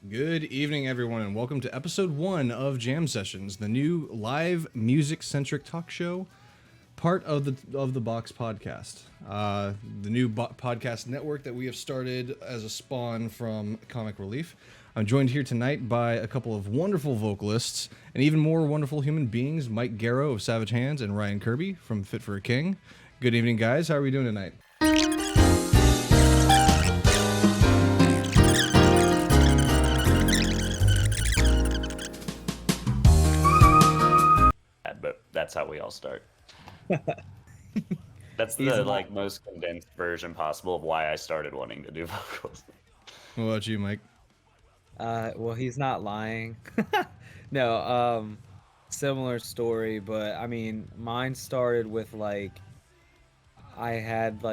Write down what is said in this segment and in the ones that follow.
Good evening, everyone, and welcome to episode 1 of Jam Sessions, the new live music-centric talk show, part of the Box podcast, the new podcast network that we have started as a spawn from Comic Relief. I'm joined here tonight by a couple of wonderful vocalists and even more wonderful human beings, Mike Garrow of Savage Hands and Ryan Kirby from Fit for a King. Good evening, guys. How are we doing tonight? But that's how we all start. That's the most condensed version possible of why I started wanting to do vocals. What about you, Mike? Well, he's not lying. No, similar story, but I mean, mine started with I had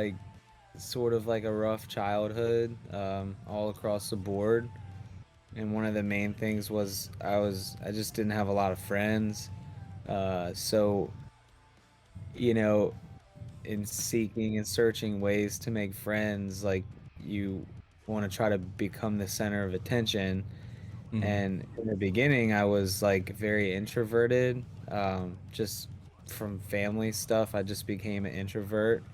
sort of a rough childhood, all across the board. And one of the main things was I just didn't have a lot of friends. So, in seeking and searching ways to make friends, you want to try to become the center of attention. Mm-hmm. And in the beginning, I was very introverted. Just from family stuff, I just became an introvert.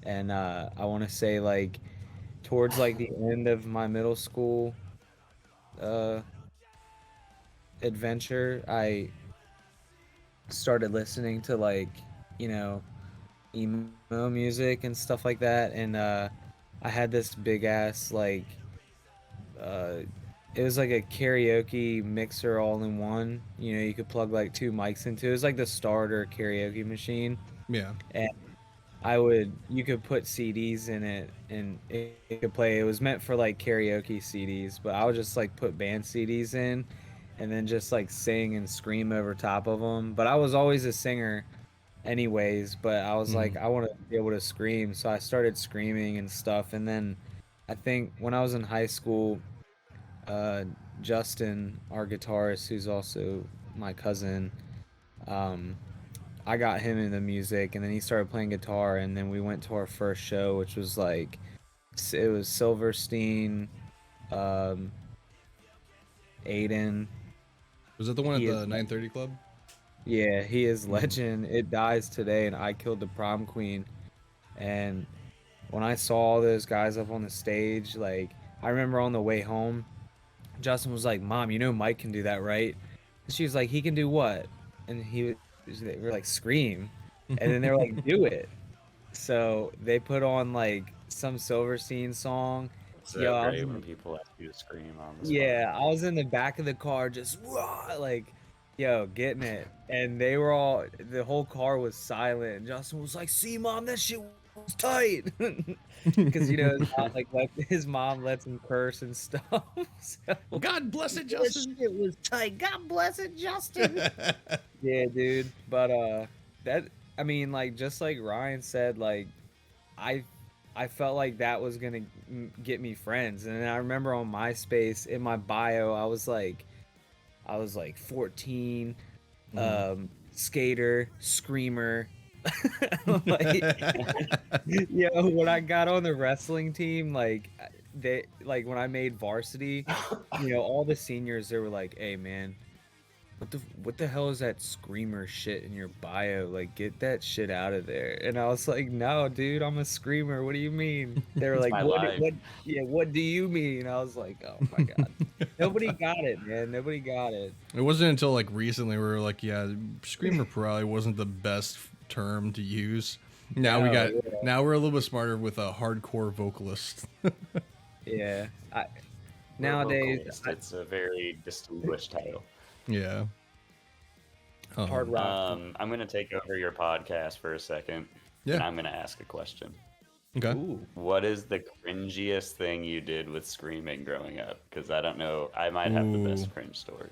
And I want to say towards the end of my middle school adventure, I started listening to emo music and stuff like that, and I had this big ass it was like a karaoke mixer all in one. You could plug 2 mics into it. It was like the starter karaoke machine. Yeah. And you could put CDs in it and it could play. It was meant for karaoke CDs, but I would just put band CDs in and then just sing and scream over top of them. But I was always a singer anyways, but I was I want to be able to scream, so I started screaming and stuff. And then I think when I was in high school, Justin, our guitarist, who's also my cousin, I got him into music, and then he started playing guitar, and then we went to our first show, which was it was Silverstein, Aiden. Was that the one at the 930 Club? Yeah, he is legend. It dies today, and I Killed the Prom Queen. And when I saw all those guys up on the stage, I remember on the way home, Justin was like, "Mom, Mike can do that, right?" And she was like, "He can do what?" And they were like, "Scream." And then they were like, "Do it." So they put on some Silverstein song. It's so great when people ask you to scream on the spot. Yeah, I was in the back of the car just getting it. And they were all, the whole car was silent. And Justin was like, "See, Mom, that shit was tight." Because, his mom lets him curse and stuff. So, God bless it, Justin. It was tight. God bless it, Justin. Yeah, dude. But, just like Ryan said, I felt like that was going to get me friends. And I remember on MySpace, in my bio, I was 14, skater, screamer. When I got on the wrestling team, when I made varsity, all the seniors, they were like, "Hey man, what the hell is that screamer shit in your bio? Get that shit out of there." And I was like, "No, dude, I'm a screamer. What do you mean?" They were like, what do you mean? I was like, "Oh my God." Nobody got it, man. Nobody got it. It wasn't until recently we were like, yeah, screamer probably wasn't the best term to use. Now now we're a little bit smarter with a hardcore vocalist. Yeah. Nowadays it's a very distinguished title. Yeah. Hard rock. I'm gonna take over your podcast for a second. Yeah. And I'm gonna ask a question. Okay. Ooh. What is the cringiest thing you did with screaming growing up? Because I don't know, I might have the best cringe story.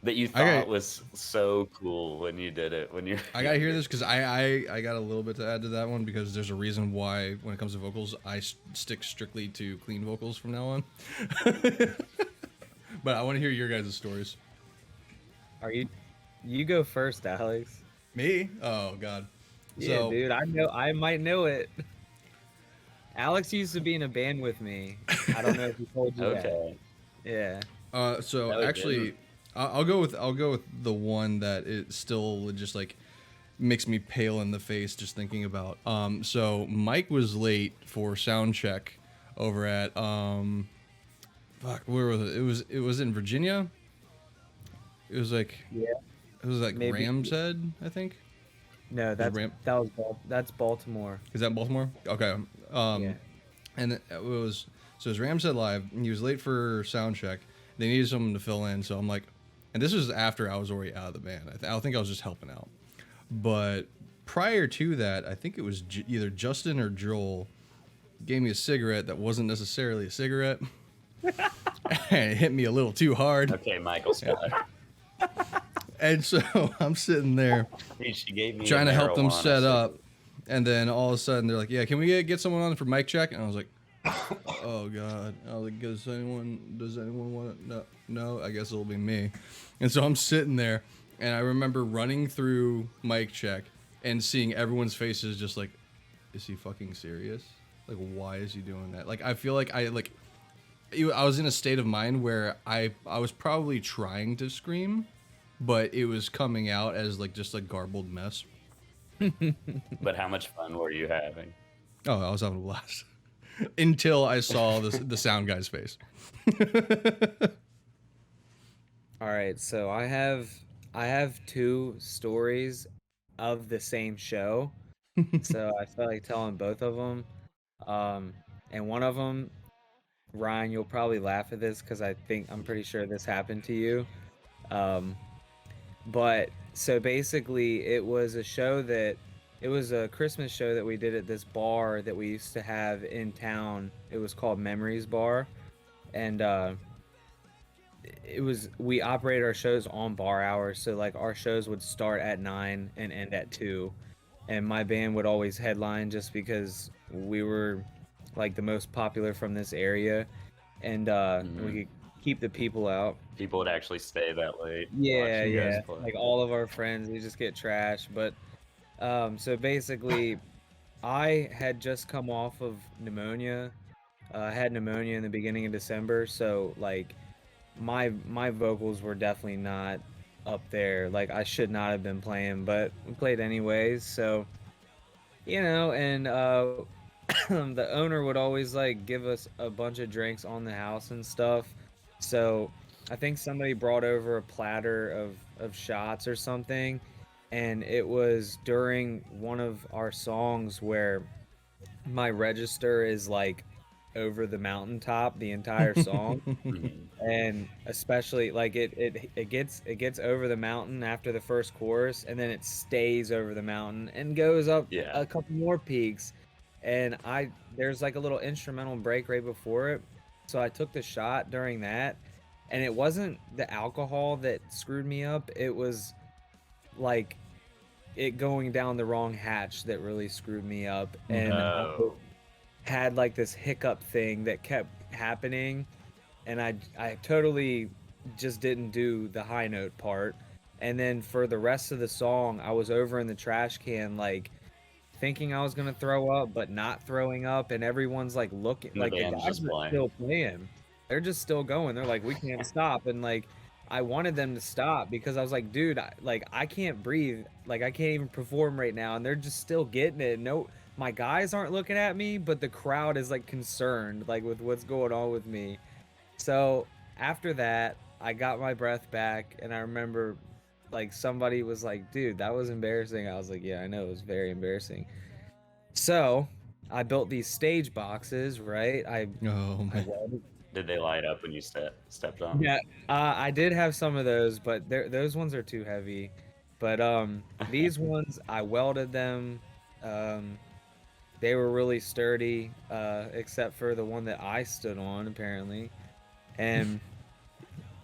That you thought was so cool when you did it. I gotta hear this because I got a little bit to add to that one, because there's a reason why when it comes to vocals I stick strictly to clean vocals from now on. But I want to hear your guys' stories. You go first, Alex. Me? Oh God. Yeah, dude, I might know it. Alex used to be in a band with me. I don't know if he told you that. Yeah. So No, it actually, didn't. I'll go with the one that it still just like makes me pale in the face just thinking about. So Mike was late for sound check over at fuck, where was it? It was in Virginia. It was like Yeah. it was like Maybe. Ram's Head, I think. No, Was it Ram? that's Baltimore. Is that Baltimore? Okay. Yeah. And it was so it was Ram's Head Live. And he was late for sound check. They needed someone to fill in, so I'm like, and this was after I was already out of the band. I think I was just helping out. But prior to that, I think it was either Justin or Joel gave me a cigarette that wasn't necessarily a cigarette. And it hit me a little too hard. Okay, Michael Scott. And so I'm sitting there She gave me trying a to help them marijuana set cigarette. up. And then all of a sudden they're like, yeah, can we get someone on for mic check? And I was like, oh God. I was like, does anyone want to? No, I guess it'll be me. And so I'm sitting there and I remember running through mic check and seeing everyone's faces just like, is he fucking serious? Like, why is he doing that? Like, I feel like I was in a state of mind where I was probably trying to scream, but it was coming out as like just a garbled mess. But how much fun were you having? Oh, I was having a blast until I saw the sound guy's face. All right, so I have two stories of the same show, so I felt like telling both of them. And one of them, Ryan, you'll probably laugh at this because I'm pretty sure this happened to you. But so basically, it was a Christmas show that we did at this bar that we used to have in town. It was called Memories Bar, and we operated our shows on bar hours. So like our shows would start at 9 and end at 2, and my band would always headline just because we were like the most popular from this area, and we could keep the people out. People would actually stay that late. Yeah, watching you guys yeah. play. Like all of our friends, we just get trashed. But so basically, I had just come off of pneumonia. I had pneumonia in the beginning of December, so like my vocals were definitely not up there. Like I should not have been playing, but we played anyways. So and the owner would always like give us a bunch of drinks on the house and stuff. So I think somebody brought over a platter of shots or something, and it was during one of our songs where my register is like over the mountaintop the entire song. And especially like it gets over the mountain after the first chorus, and then it stays over the mountain and goes up a couple more peaks. And there's like a little instrumental break right before it, so I took the shot during that, and it wasn't the alcohol that screwed me up, it was like it going down the wrong hatch that really screwed me up. And I had like this hiccup thing that kept happening, and I totally just didn't do the high note part. And then for the rest of the song, I was over in the trash can like thinking I was gonna throw up but not throwing up, and everyone's like looking, like the guys are still playing, they're just still going, they're like, we can't stop. And like I wanted them to stop because I was like, dude, I can't breathe, like I can't even perform right now, and they're just still getting it. No, my guys aren't looking at me, but the crowd is like concerned like with what's going on with me. So after that, I got my breath back, and I remember like somebody was like, dude, that was embarrassing. I was like, yeah, I know, it was very embarrassing. So I built these stage boxes, right? Did they light up when you stepped on? Yeah, I did have some of those, but those ones are too heavy. But these ones, I welded them. They were really sturdy, except for the one that I stood on, apparently. And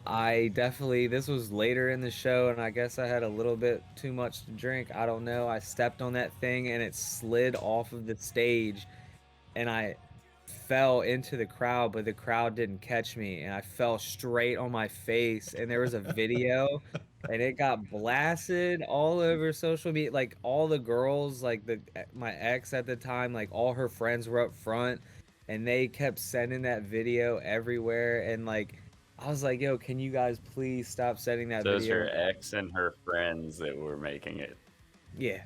this was later in the show, and I guess I had a little bit too much to drink. I don't know. I stepped on that thing, and it slid off of the stage, and I fell into the crowd, but the crowd didn't catch me, and I fell straight on my face. And there was a video, and it got blasted all over social media. Like all the girls, like my ex at the time, like all her friends were up front, and they kept sending that video everywhere. And like I was like, yo, can you guys please stop sending that So it was video? her ex and her friends that were making it. Yeah.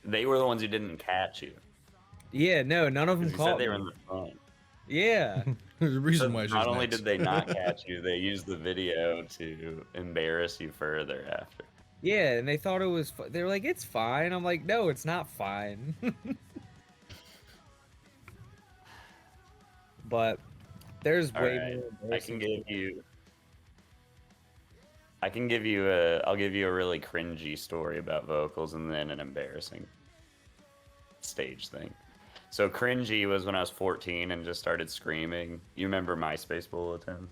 They were the ones who didn't catch you. Yeah, no, none of them Because you said caught they were me. in the phone. Yeah. There's a reason So why she's not only next. did they not catch you, they used the video to embarrass you further after. Yeah, and they thought it was they were like, it's fine. I'm like, no, it's not fine. But there's All way right, more I can embarrassing give stuff. you. I can give you a. I'll give you a really cringy story about vocals, and then an embarrassing stage thing. So cringy was when I was 14 and just started screaming. You remember MySpace bulletins?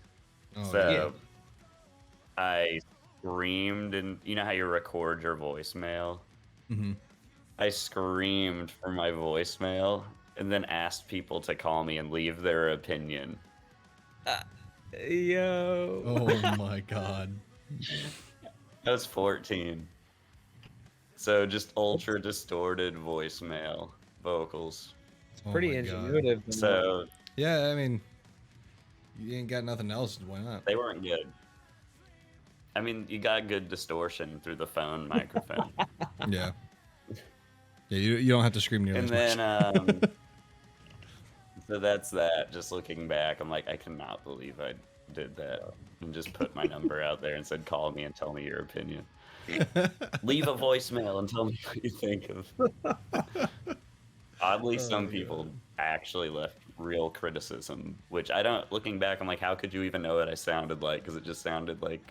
Oh, So I screamed, and you know how you record your voicemail? Mm-hmm. I screamed for my voicemail and then asked people to call me and leave their opinion. Yo. Oh my god. I was 14. So just ultra distorted voicemail vocals. Oh Pretty my God. ingenuitive. So Yeah, I mean, you ain't got nothing else. Why not? they weren't good. I mean, you got good distortion through the phone microphone. Yeah. Yeah, you don't have to scream nearly And as much. then, so that's that. Just looking back, I'm like, I cannot believe I did that and just put my number out there and said, call me and tell me your opinion. Leave a voicemail and tell me what you think of. Oddly, some people actually left real criticism, which I don't. Looking back, I'm like, how could you even know what I sounded like? Because it just sounded like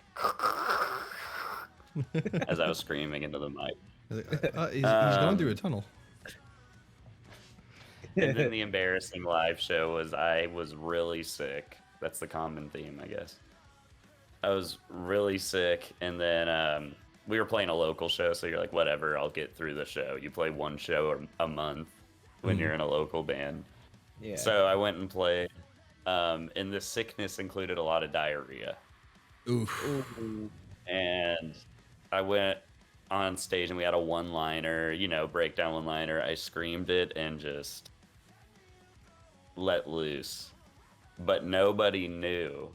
as I was screaming into the mic. He's going through a tunnel. And then the embarrassing live show was I was really sick. That's the common theme, I guess. I was really sick, and then we were playing a local show, so you're like, whatever, I'll get through the show. You play one show a month when you're in a local band. Yeah. So I went and played, and the sickness included a lot of diarrhea. Oof. Ooh. And I went on stage, and we had a one-liner, breakdown one-liner. I screamed it and just let loose. But nobody knew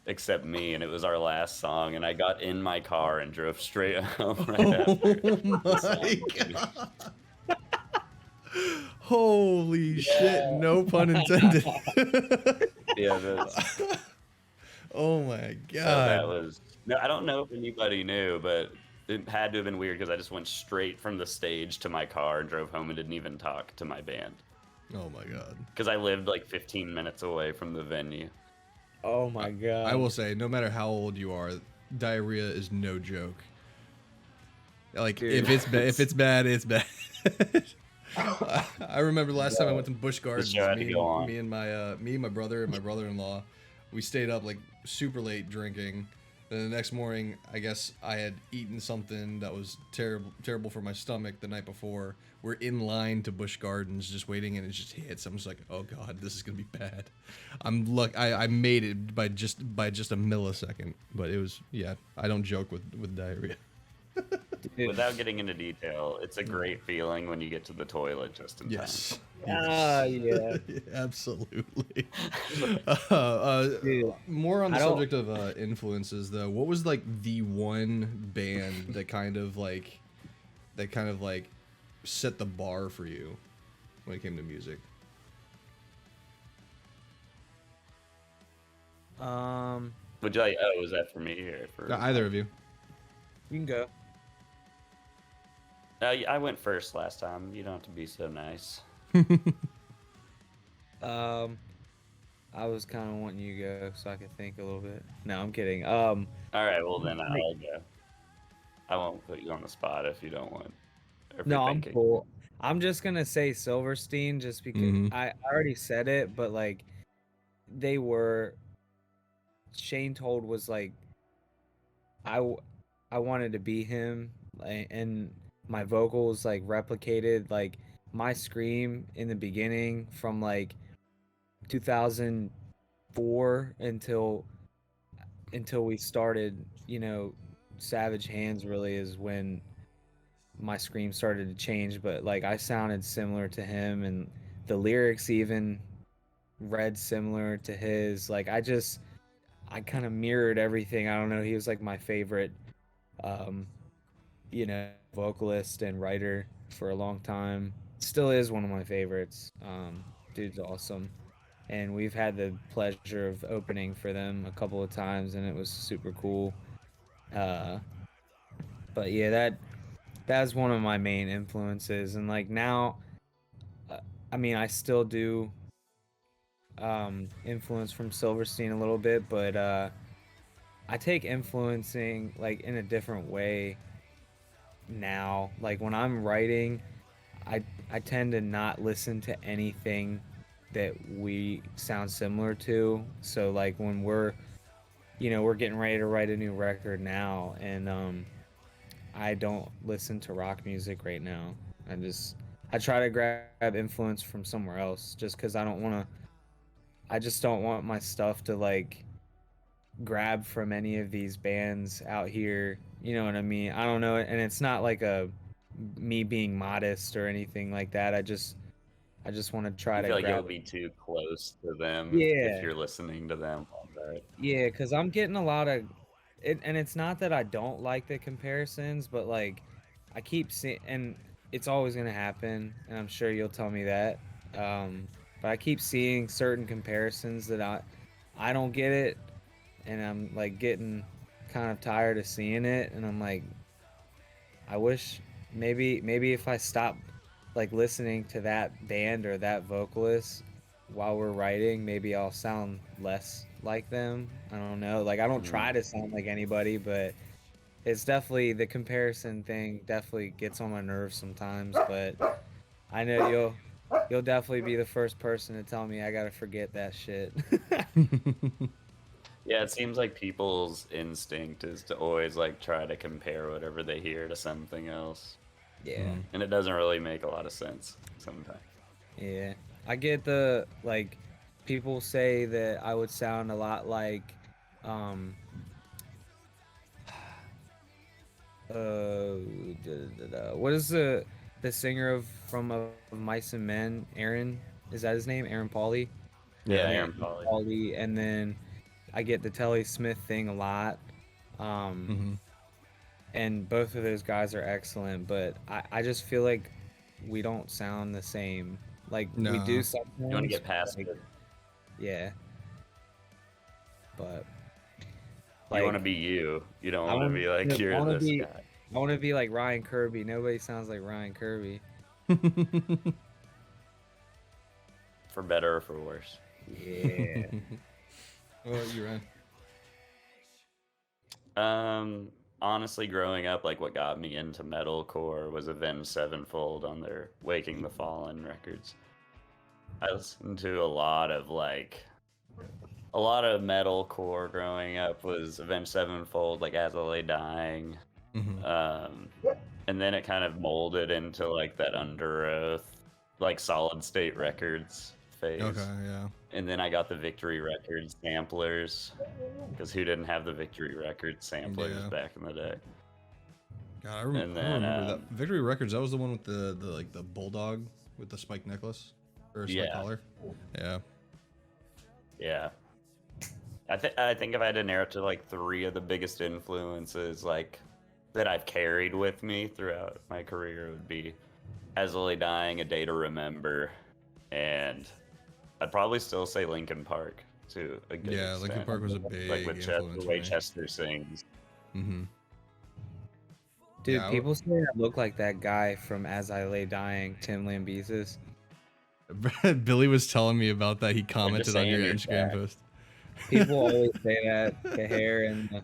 except me, and it was our last song, and I got in my car and drove straight home right after. Oh my god. Holy shit, no pun intended. Yeah, that's, Oh my so that god. was. No, I don't know if anybody knew, but it had to have been weird because I just went straight from the stage to my car and drove home and didn't even talk to my band. Oh my god. Because I lived like 15 minutes away from the venue. Oh my god. I will say, no matter how old you are, diarrhea is no joke. Like, Dude. if it's bad, it's bad. I remember the last time I went to Busch Gardens. show had to go on. Me and my brother and my brother-in-law, we stayed up like super late drinking. Then the next morning, I guess I had eaten something that was terrible for my stomach the night before. We're in line to Busch Gardens, just waiting, and it just hits. I'm just like, oh god, this is gonna be bad. I made it by just a millisecond, but it was, yeah. I don't joke with diarrhea. Dude. Without getting into detail, it's a great feeling when you get to the toilet just in Yes. Yeah. Absolutely. Dude, More on the I don't- subject of influences, though. What was like the one band that kind of like set the bar for you when it came to music? Would you like? Oh, was that for me or for Either of you. You can go. I went first last time. You don't have to be so nice. I was kind of wanting you to go so I could think a little bit. No, I'm kidding. All right, well then I'll go. I won't put you on the spot if you don't want. or if No, you're I'm thinking. cool. I'm just gonna say Silverstein just because Mhm. I already said it, but like they were. Shane Told was like, I wanted to be him, and my vocals like replicated like my scream in the beginning from like 2004 until we started, Savage Hands really is when my scream started to change, but like I sounded similar to him and the lyrics even read similar to his. Like I kind of mirrored everything. I don't know. He was like my favorite, um, vocalist and writer for a long time. Still is one of my favorites. Dude's awesome. And we've had the pleasure of opening for them a couple of times, and it was super cool. Uh, but yeah, that's one of my main influences. And like now, I mean, I still do influence from Silverstein a little bit, but I take influencing like in a different way now. Like when I'm writing, I tend to not listen to anything that we sound similar to. So like when we're getting ready to write a new record now, and I don't listen to rock music right now. I try to grab influence from somewhere else just because I just don't want my stuff to like grab from any of these bands out here. You know what I mean? I don't know, and it's not like a me being modest or anything like that. I just want to try I to feel like grab. you'll be too close to them if Yeah, you're listening to them all that. yeah, because I'm getting a lot of it, and it's not that I don't like the comparisons, but like I keep seeing, and it's always gonna happen, and I'm sure you'll tell me that. But I keep seeing certain comparisons that I don't get it, and I'm like getting kind of tired of seeing it, and I'm like, I wish maybe if I stop like listening to that band or that vocalist while we're writing, maybe I'll sound less like them. I don't know. Like I don't try to sound like anybody, but it's definitely the comparison thing definitely gets on my nerves sometimes, but I know you'll definitely be the first person to tell me I got to forget that shit. Yeah, it seems like people's instinct is to always like try to compare whatever they hear to something else. Yeah. And it doesn't really make a lot of sense sometimes. Yeah. I get the like people say that I would sound a lot like um what is the singer of Mice and Men, Aaron? Is that his name? Aaron Pauley? Yeah, Yeah, Aaron Pauley. Pauley, and then I get the Telly Smith thing a lot. And both of those guys are excellent, but I just feel like we don't sound the same. Like we No. do sometimes. You want to get past like, it. Yeah. But You want to be you. You don't want to be like I you're wanna this be, guy. I want to be like Ryan Kirby. Nobody sounds like Ryan Kirby. For better or for worse. Yeah. Well, you Ryan. Honestly, growing up, like what got me into metalcore was Avenged Sevenfold on their Waking the Fallen records. I listened to a lot of metalcore growing up was Avenged Sevenfold, like As I Lay Dying. And then it kind of molded into like that Under Oath, like Solid State Records phase. Okay, yeah. And then I got the Victory Records samplers, because who didn't have the Victory Records samplers Yeah. back in the day? God, I remember that. Victory Records, that was the one with the like the bulldog with the spiked necklace or spiked collar. Yeah. Yeah. I think if I had to narrow it to like 3 of the biggest influences like that I've carried with me throughout my career, it would be As I Lay Dying, A Day to Remember, and I'd probably still say Linkin Park to a good extent. Linkin Park was a big like with influence the way for me. Chester sings. Dude, Yeah, people say I look like that guy from As I Lay Dying, Tim Lambesis. Billy was telling me about that. He commented on your saying Instagram that. post. People always say that, the hair and the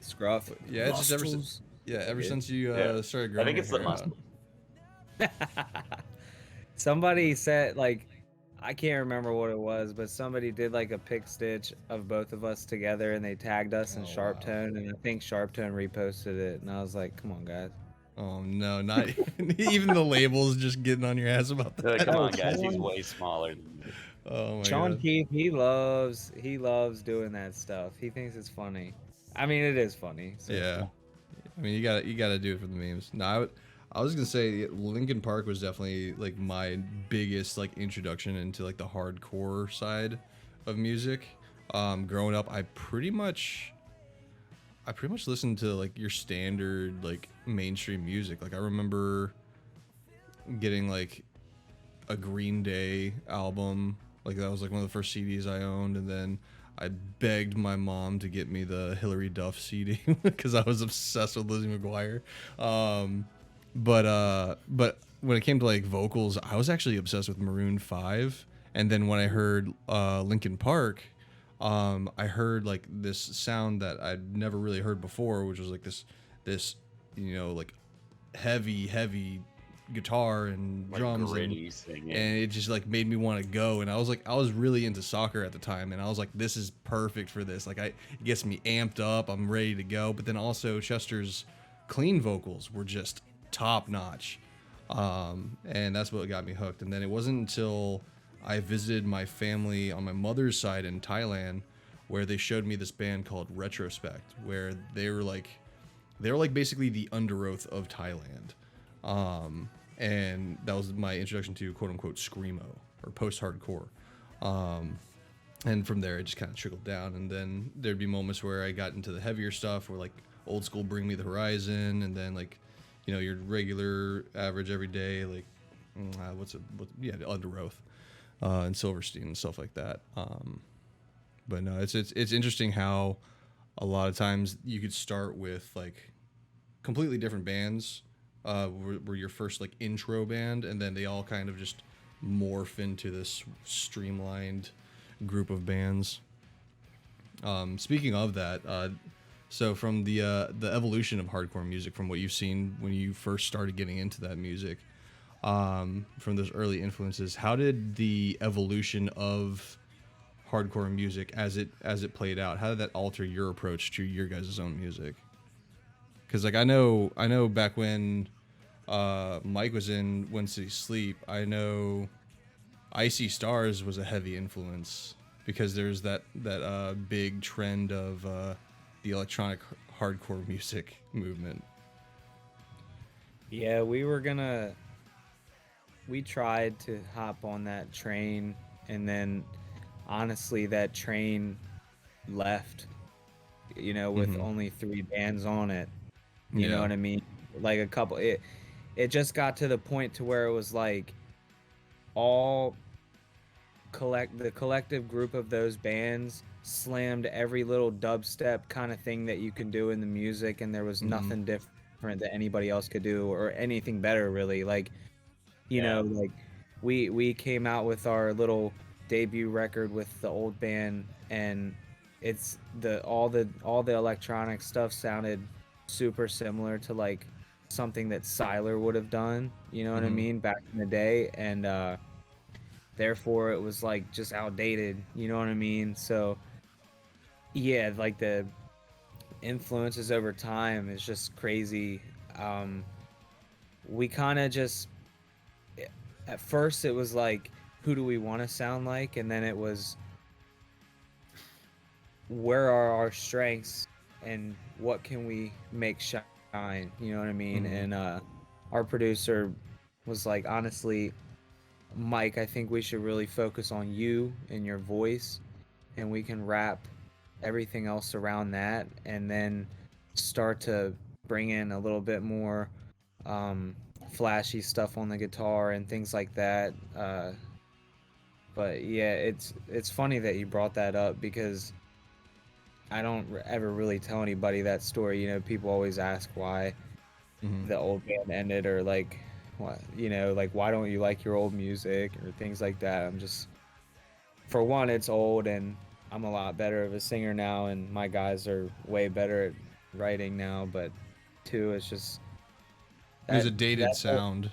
scruff. Yeah, it's just ever since. Yeah, ever since you started growing. I think it's the your hair muscle. out. Somebody said, like, I can't remember what it was, but somebody did like a pic stitch of both of us together, and they tagged us in Sharp Tone, and I think Sharp Tone reposted it, and I was like, "Come on, guys." Oh no, not even the labels just getting on your ass about They're like, that. come on, guys, he's way smaller than me. Oh my Sean god. Keith, he loves doing that stuff. He thinks it's funny. I mean, it is funny. So. Yeah. I mean, you gotta do it for the memes. No, I was gonna say Linkin Park was definitely like my biggest like introduction into like the hardcore side of music. growing up, I pretty much listened to like your standard like mainstream music. Like I remember getting like a Green Day album. Like that was like one of the first CDs I owned, and then I begged my mom to get me the Hillary Duff CD because I was obsessed with Lizzie McGuire. But when it came to like vocals, I was actually obsessed with Maroon 5. And then when I heard Linkin Park, I heard like this sound that I'd never really heard before, which was like this like heavy guitar and Like drums gritty singing. and it just like made me want to go. And I was really into soccer at the time, and I was like, this is perfect for this. Like it gets me amped up, I'm ready to go. But then also Chester's clean vocals were just top notch, and that's what got me hooked. And then it wasn't until I visited my family on my mother's side in Thailand where they showed me this band called Retrospect, where they were like basically the Under Oath of Thailand. And that was my introduction to quote unquote screamo or post-hardcore. And from there it just kind of trickled down, and then there'd be moments where I got into the heavier stuff, where like old school Bring Me the Horizon, and then like your regular average everyday like Under Oath, and Silverstein and stuff like that. But no, it's interesting how a lot of times you could start with like completely different bands, were your first like intro band, and then they all kind of just morph into this streamlined group of bands. Speaking of that, so from the evolution of hardcore music, from what you've seen when you first started getting into that music, from those early influences, how did the evolution of hardcore music as it played out, how did that alter your approach to your guys' own music? Because like I know back when Mike was in When Cities Sleep, I know Icy Stars was a heavy influence because there's that big trend of the electronic hardcore music movement. Yeah, we tried to hop on that train, and then honestly that train left, with only 3 bands on it. You know what I mean? Like a couple, it just got to the point to where it was like the collective group of those bands slammed every little dubstep kind of thing that you can do in the music, and there was nothing different that anybody else could do or anything better really. Like, like we came out with our little debut record with the old band, and it's all the electronic stuff sounded super similar to like something that Siler would have done, you know what I mean, back in the day, and therefore it was like just outdated, you know what I mean? So yeah, like the influences over time is just crazy. We kind of just, at first it was like, who do we want to sound like, and then it was, where are our strengths and what can we make shine, you know what I mean? And our producer was like, honestly, Mike, I think we should really focus on you and your voice, and we can wrap everything else around that, and then start to bring in a little bit more flashy stuff on the guitar and things like that. But yeah, it's funny that you brought that up, because I don't ever really tell anybody that story. People always ask why the old band ended, or like, what, like, why don't you like your old music or things like that. I'm just, for one, it's old, and I'm a lot better of a singer now, and my guys are way better at writing now. But 2, it's just, There's a dated sound.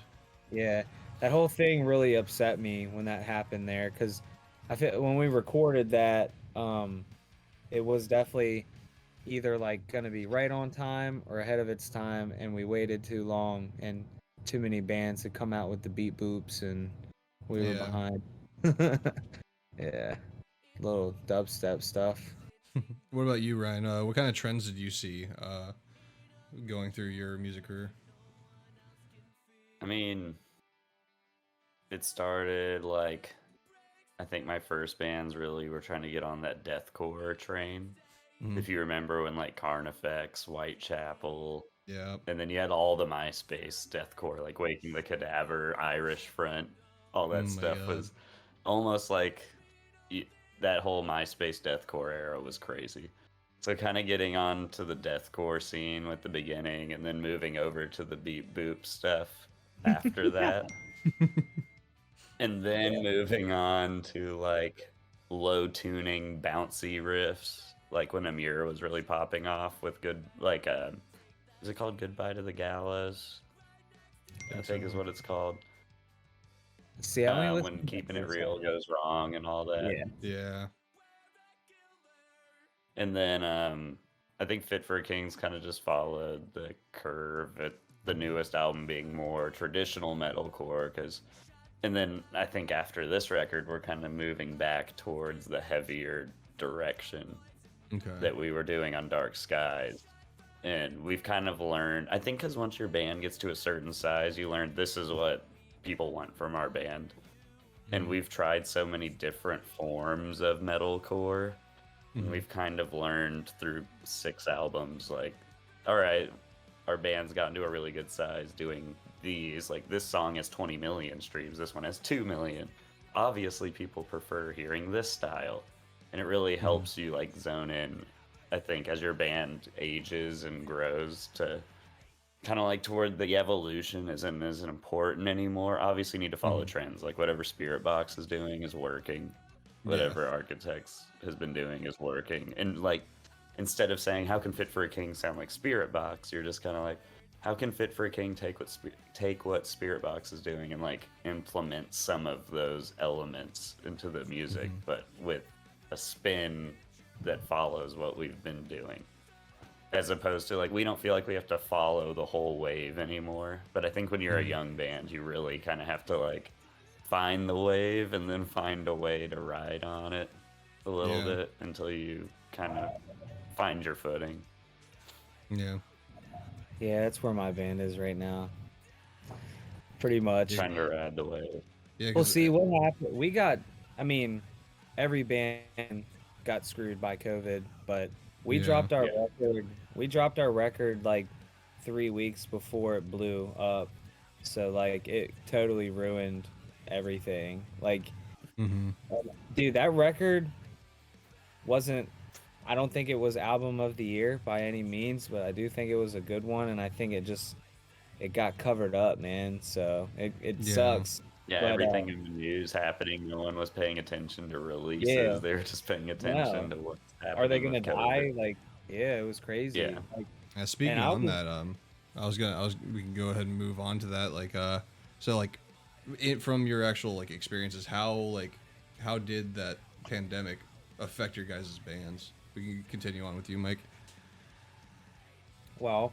Yeah, that whole thing really upset me when that happened there, because I feel when we recorded that, it was definitely either like gonna be right on time or ahead of its time, and we waited too long, and too many bands had come out with the beat boops, and we were behind. Yeah, little dubstep stuff. What about you, Ryan? What kind of trends did you see going through your music career? I mean, it started like I think my first bands really were trying to get on that deathcore train. Mhm. If you remember when like Carnifex, Whitechapel, Yeah. and then you had all the MySpace deathcore, like Waking the Cadaver, Irish Front, all Oh that my stuff God. was almost like that whole MySpace deathcore era was crazy. So kind of getting on to the deathcore scene with the beginning and then moving over to the beat boop stuff after that. And then moving on to like low tuning bouncy riffs, like when Amir was really popping off with good like is it called Goodbye to the Gallows? I think is what it's called. See, I only When listened to keeping the it first real song. goes wrong and all that. Yeah. Yeah. And then I think Fit for a King's kind of just followed the curve at the newest album being more traditional metalcore and then I think after this record we're kind of moving back towards the heavier direction Okay. that we were doing on Dark Skies. And we've kind of learned, I think, because once your band gets to a certain size, you learn this is what people want from our band. And we've tried so many different forms of metalcore. And we've kind of learned through 6 albums, like, all right, our band's gotten to a really good size doing these. Like, this song has 20 million streams, this one has 2 million. Obviously, people prefer hearing this style. And it really helps you, like, zone in, I think, as your band ages and grows to kind of like toward the evolution isn't as important anymore. Obviously, you need to follow trends. Like, whatever Spirit Box is doing is working. Whatever Architects has been doing is working. And like, instead of saying how can Fit for a King sound like Spirit Box, you're just kind of like, how can Fit for a King take what Spirit Box is doing and like implement some of those elements into the music, but with a spin that follows what we've been doing. As opposed to like, we don't feel like we have to follow the whole wave anymore. But I think when you're a young band, you really kind of have to like find the wave and then find a way to ride on it a little bit until you kind of find your footing. Yeah. Yeah, that's where my band is right now. Pretty much. Trying to ride the wave. Yeah. Well, see what happened. We got, I mean, every band got screwed by COVID, but we dropped our record. We dropped our record like 3 weeks before it blew up. So like it totally ruined everything. Like, dude, that record wasn't. I don't think it was album of the year by any means, but I do think it was a good one, and I think it got covered up, man. So it sucks. Yeah, but, everything in the news happening, no one was paying attention to releases. Yeah. They were just paying attention to what's happening. Are they gonna with COVID. die? Like, yeah, it was crazy. Yeah. Like, Speaking and on that, we can go ahead and move on to that. Like, so like, from your actual like experiences, how did that pandemic affect your guys' bands? We can continue on with you, Mike. well,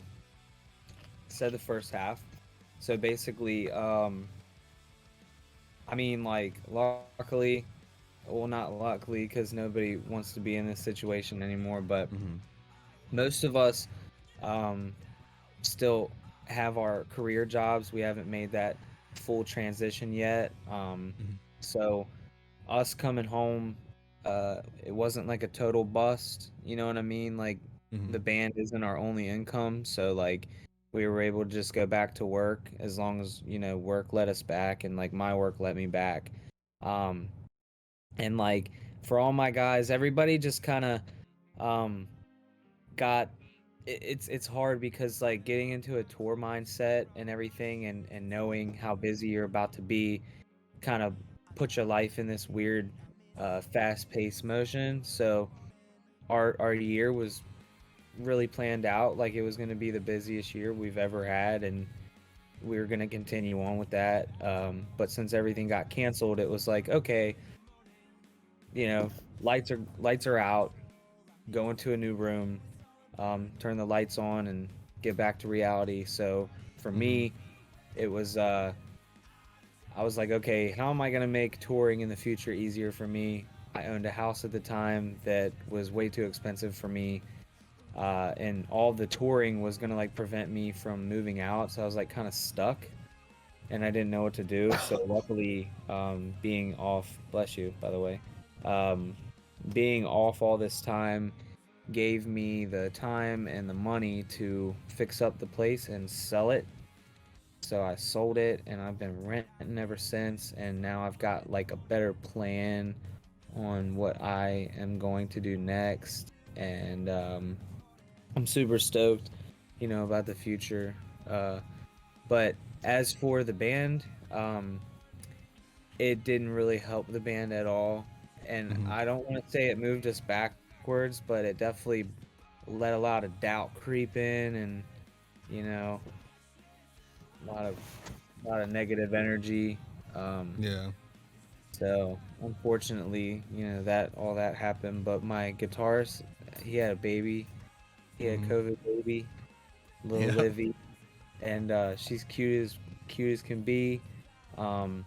said the first half. So basically, I mean, like, luckily, well, not luckily, because nobody wants to be in this situation anymore, but most of us still have our career jobs. We haven't made that full transition yet. So us coming home, it wasn't like a total bust, you know what I mean? Like, the band isn't our only income, so like we were able to just go back to work as long as, you know, work let us back, and like my work let me back. And like for all my guys, everybody just kind of got it's hard because like getting into a tour mindset and everything, and knowing how busy you're about to be kind of put your life in this weird fast-paced motion. So our year was really planned out like it was going to be the busiest year we've ever had, and we were going to continue on with that. But since everything got canceled, it was like, okay, you know, lights are out, go into a new room, turn the lights on and get back to reality. So for me, it was I was like, okay, how am I going to make touring in the future easier for me? I owned a house at the time that was way too expensive for me. And all the touring was going to like prevent me from moving out. So I was like kind of stuck. and I didn't know what to do. So luckily, being off, bless you, by the way, um, being off all this time gave me the time and the money to fix up the place and sell it. So I sold it and I've been renting ever since. And now I've got like a better plan on what I am going to do next. And I'm super stoked, about the future. But as for the band, it didn't really help the band at all. And I don't want to say it moved us backwards, but it definitely let a lot of doubt creep in, and a lot of negative energy. Yeah. So unfortunately, that all that happened. But my guitarist, he had a baby. He had a COVID baby, little Yeah. Livy, and she's cute as can be. And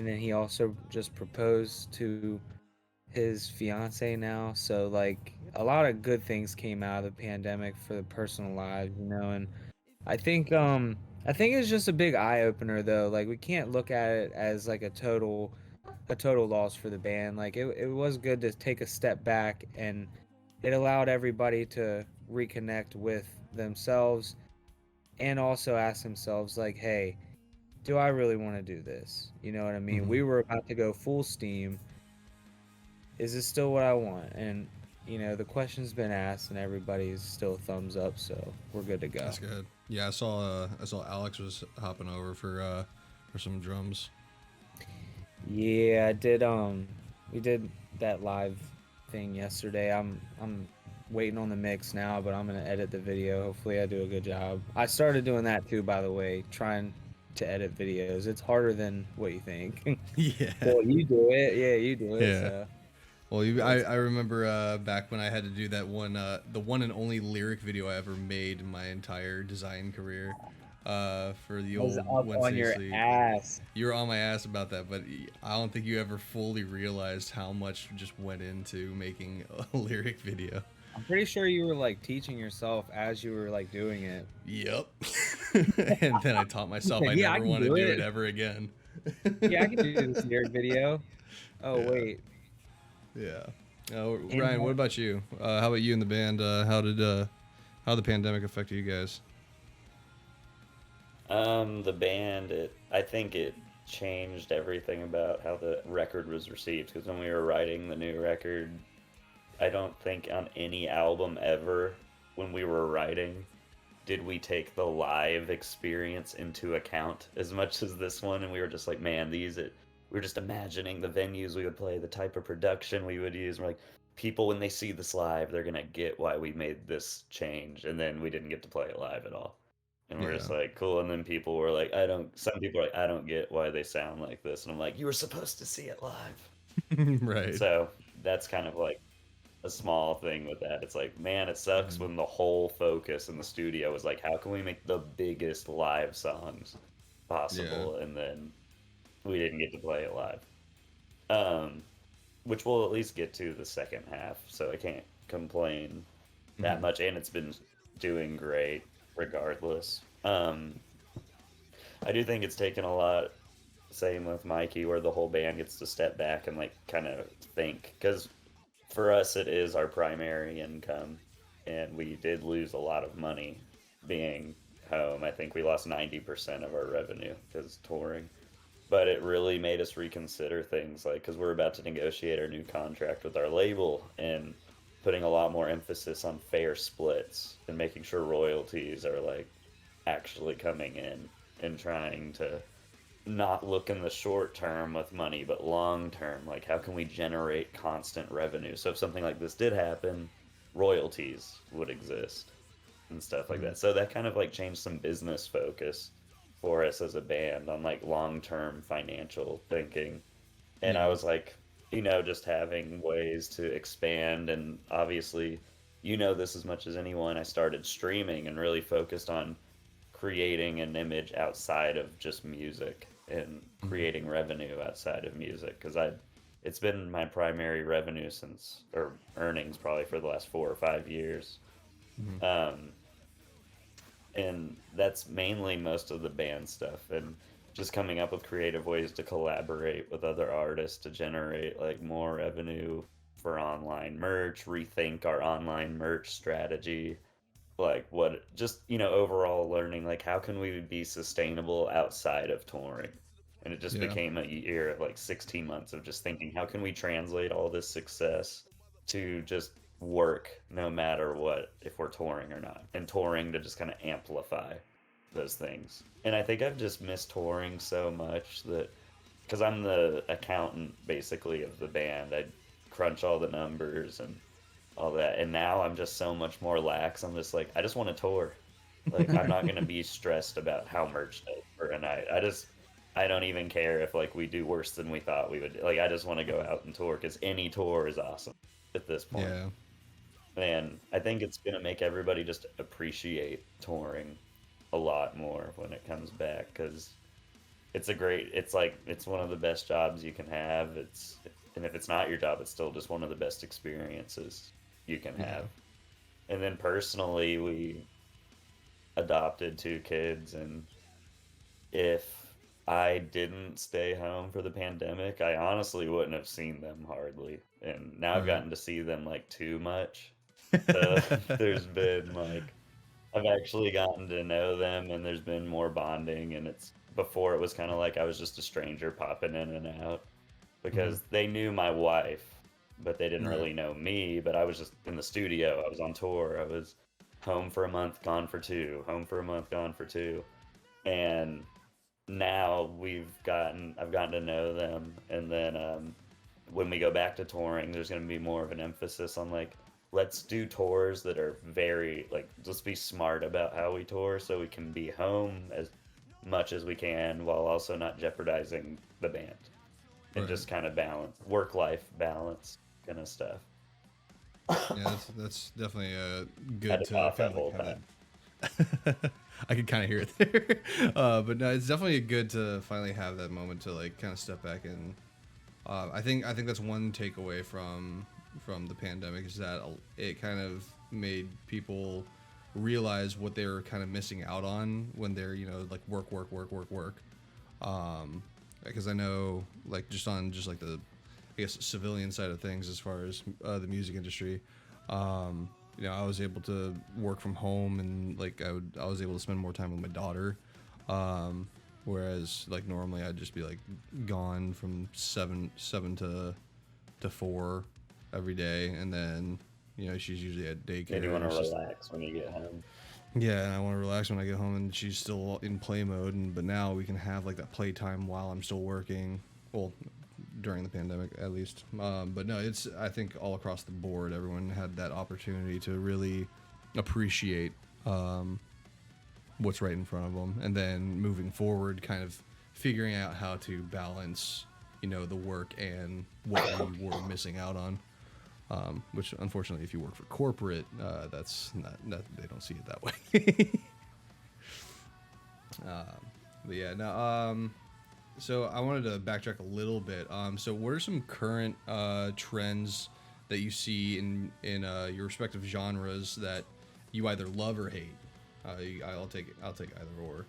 then he also just proposed to his fiance now. So like a lot of good things came out of the pandemic for the personal lives, and I think it's just a big eye opener though. Like we can't look at it as like a total loss for the band. Like it was good to take a step back, and it allowed everybody to reconnect with themselves and also ask themselves like, hey, do I really want to do this? You know what I mean? We were about to go full steam. Is this still what I want? And the question's been asked, and everybody's still thumbs up, so we're good to go. That's good. Yeah, I saw Alex was hopping over for some drums. Yeah, I did. We did that live thing yesterday. I'm waiting on the mix now, but I'm gonna edit the video. Hopefully, I do a good job. I started doing that too, by the way, trying to edit videos. It's harder than what you think. Yeah. Well, you do it. Yeah, you do it. Yeah. So. Well, I remember back when I had to do that one, the one and only lyric video I ever made in my entire design career, for the old I was up Wednesday on your Sleep. ass. You were on my ass about that, but I don't think you ever fully realized how much just went into making a lyric video. I'm pretty sure you were like teaching yourself as you were like doing it. Yep. And then I taught myself I Yeah, I never can want to do do it. it ever again. Yeah, I can do this lyric video. Oh Yeah. wait. Yeah. Ryan, what about you? How about you and the band? How the pandemic affected you guys? The band, I think it changed everything about how the record was received. Because when we were writing the new record, I don't think on any album ever, when we were writing, did we take the live experience into account as much as this one. And we were just like, man, we were just imagining the venues we would play, the type of production we would use. We're like, people, when they see this live, they're gonna get why we made this change. And then we didn't get to play it live at all. And we're just like, cool. And then people were like, some people are like, I don't get why they sound like this. And I'm like, you were supposed to see it live. Right. So that's kind of like a small thing with that. It's like, man, it sucks when the whole focus in the studio was like, how can we make the biggest live songs possible? Yeah. And then we didn't get to play it live. Which we'll at least get to the second half, so I can't complain that much. And it's been doing great regardless. I do think it's taken a lot, same with Mikey, where the whole band gets to step back and like kind of think, because for us it is our primary income, and we did lose a lot of money being home. I think we lost 90% of our revenue because touring. But it really made us reconsider things, like, because we're about to negotiate our new contract with our label, and putting a lot more emphasis on fair splits and making sure royalties are like actually coming in, and trying to not look in the short term with money, but long term, like how can we generate constant revenue? So if something like this did happen, royalties would exist and stuff like that. So that kind of like changed some business focus for us as a band on like long-term financial thinking. And I was like, just having ways to expand. And obviously, this as much as anyone, I started streaming and really focused on creating an image outside of just music and creating revenue outside of music, because it's been my primary revenue or earnings probably for the last 4 or 5 years. And that's mainly most of the band stuff. And just coming up with creative ways to collaborate with other artists to generate like more revenue for online merch, rethink our online merch strategy, like what just overall learning like how can we be sustainable outside of touring. And it just Yeah. became a year, like 16 months of just thinking, how can we translate all this success to just work no matter what, if we're touring or not, and touring to just kind of amplify those things. And I think I've just missed touring so much that, because I'm the accountant basically of the band, I crunch all the numbers and all that. And now I'm just so much more lax. I'm just like, I just want to tour. Like, I'm not going to be stressed about how merch does for a night. I don't even care if like we do worse than we thought we would. Like, I just want to go out and tour because any tour is awesome at this point. Yeah. And I think it's going to make everybody just appreciate touring a lot more when it comes back, because it's one of the best jobs you can have. And if it's not your job, it's still just one of the best experiences you can have. And then personally, we adopted 2 kids, and if I didn't stay home for the pandemic, I honestly wouldn't have seen them hardly. And now I've gotten to see them like too much. So there's been like, I've actually gotten to know them, and there's been more bonding. And before it was kind of like I was just a stranger popping in and out, because they knew my wife, but they didn't really know me. But I was just in the studio, I was on tour, I was home for a month, gone for 2, home for a month, gone for 2. And now I've gotten to know them. And then when we go back to touring, there's going to be more of an emphasis on like, let's do tours that are very like, let's be smart about how we tour so we can be home as much as we can while also not jeopardizing the band. And just kind of balance, work-life balance kind of stuff. Yeah, that's definitely good Had to cough that kind whole of time. I could kind of hear it there. But no, it's definitely good to finally have that moment to like kind of step back. And I think that's one takeaway from the pandemic, is that it kind of made people realize what they were kind of missing out on when they're like work. Because I know like just like the, I guess, civilian side of things, as far as the music industry, I was able to work from home, and like I was able to spend more time with my daughter, whereas like normally I'd just be like gone from 7 to 4 every day, and then she's usually at daycare. And you want to relax when you get home. Yeah, and I want to relax when I get home, and she's still in play mode. But now we can have like that playtime while I'm still working. Well, during the pandemic, at least. But no, I think all across the board, everyone had that opportunity to really appreciate what's right in front of them, and then moving forward, kind of figuring out how to balance, the work and what we were missing out on. Which unfortunately, if you work for corporate, that's not they don't see it that way. But yeah, now, so I wanted to backtrack a little bit. So what are some current trends that you see in your respective genres that you either love or hate? I'll take either or.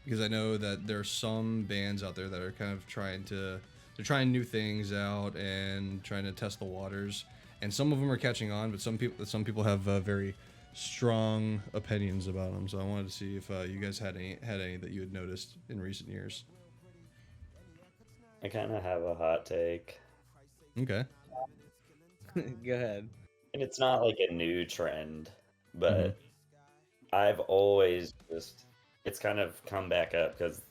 Because I know that there are some bands out there that are kind of they're trying new things out and trying to test the waters, and some of them are catching on, but some people have very strong opinions about them. So I wanted to see if you guys had any that you had noticed in recent years. I kind of have a hot take. Okay. Go ahead. And it's not like a new trend, but I've always it's kind of come back up because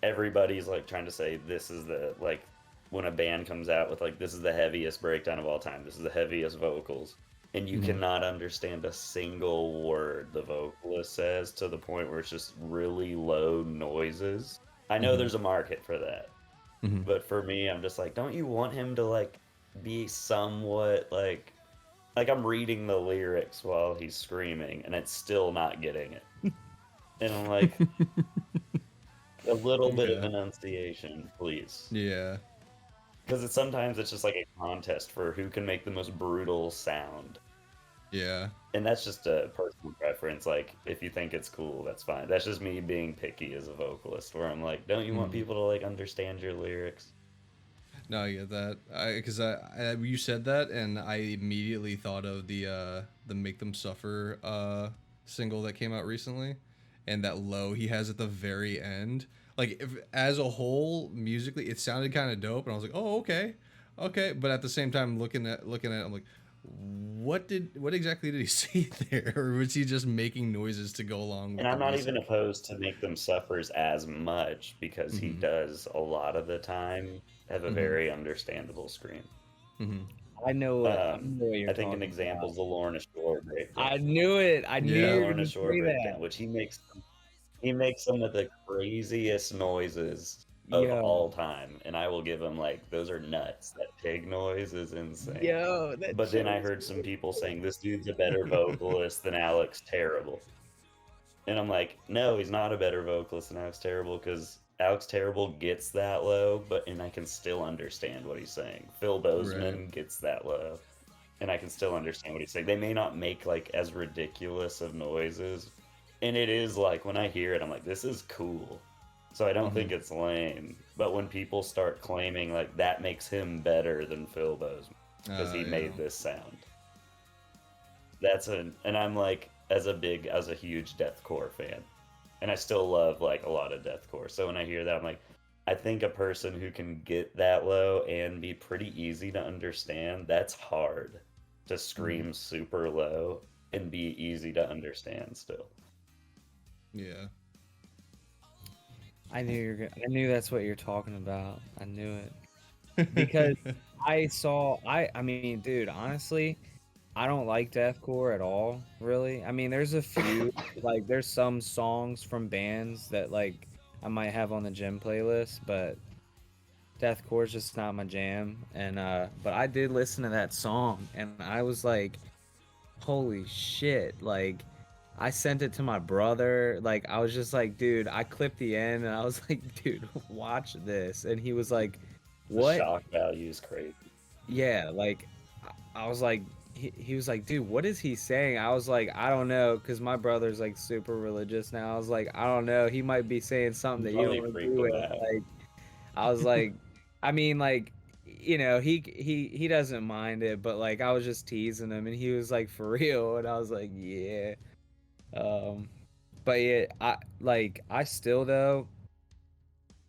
everybody's like trying to say this is the, like, when a band comes out with like, this is the heaviest breakdown of all time, this is the heaviest vocals, and you cannot understand a single word the vocalist says, to the point where it's just really low noises. I know there's a market for that, but for me, I'm just like, don't you want him to like be somewhat like I'm reading the lyrics while he's screaming, and it's still not getting it. And I'm like, a little bit of enunciation, please. Yeah. Because sometimes it's just like a contest for who can make the most brutal sound. Yeah. And that's just a personal preference. Like, if you think it's cool, that's fine. That's just me being picky as a vocalist, where I'm like, don't you want people to like understand your lyrics? No, I get that. Because you said that, and I immediately thought of the "Make Them Suffer" single that came out recently, and that low he has at the very end. Like, if, as a whole, musically, it sounded kind of dope, and I was like, oh, okay, okay. But at the same time, looking at it, I'm like, what exactly did he say there, or was he just making noises to go along with And the I'm not music? even opposed to Make Them Suffers as much because he does a lot of the time have a very understandable scream. I know what you're I think an talking example about. is the Lorna Shore breakdown. I knew it. I knew Yeah. you The were Lorna gonna Shore say that. breakdown, which he makes some of the craziest noises of Yo, all time, and I will give him like those are nuts. That pig noise is insane. yo, that But then shit I was heard some crazy. people saying this dude's a better vocalist than Alex Terrible. And I'm like, no, he's not a better vocalist than Alex Terrible because Alex Terrible gets that low, and I can still understand what he's saying. Phil Right. Bozeman gets that low, and I can still understand what he's saying. They may not make like as ridiculous of noises, and it is like when I hear it, I'm like, this is cool. So I don't think it's lame. But when people start claiming like that makes him better than Phil Bozeman because he Yeah. made this sound, and I'm like, as a huge deathcore fan, and I still love like a lot of deathcore. So when I hear that, I'm like, I think a person who can get that low and be pretty easy to understand, that's hard to scream super low and be easy to understand still. Yeah. I knew that's what you're talking about. I knew it because I mean, dude, honestly, I don't like deathcore at all, really. I mean, there's a few, like, there's some songs from bands that, like, I might have on the gym playlist, but deathcore is just not my jam. And, but I did listen to that song, and I was like, holy shit. Like, I sent it to my brother. Like, I was just like, dude, I clipped the end, and I was like, dude, watch this. And he was like, The what? shock value is crazy. Yeah, like I was like he was like, dude, what is he saying? I was like, I don't know, because my brother's like super religious now. I was like, I don't know, he might be saying something You that you don't probably want to freaked do him with. out. Like, I was like, I mean, like, you know, he doesn't mind it, but like I was just teasing him, and he was like, for real, and I was like, yeah. Um, but yeah, I still though,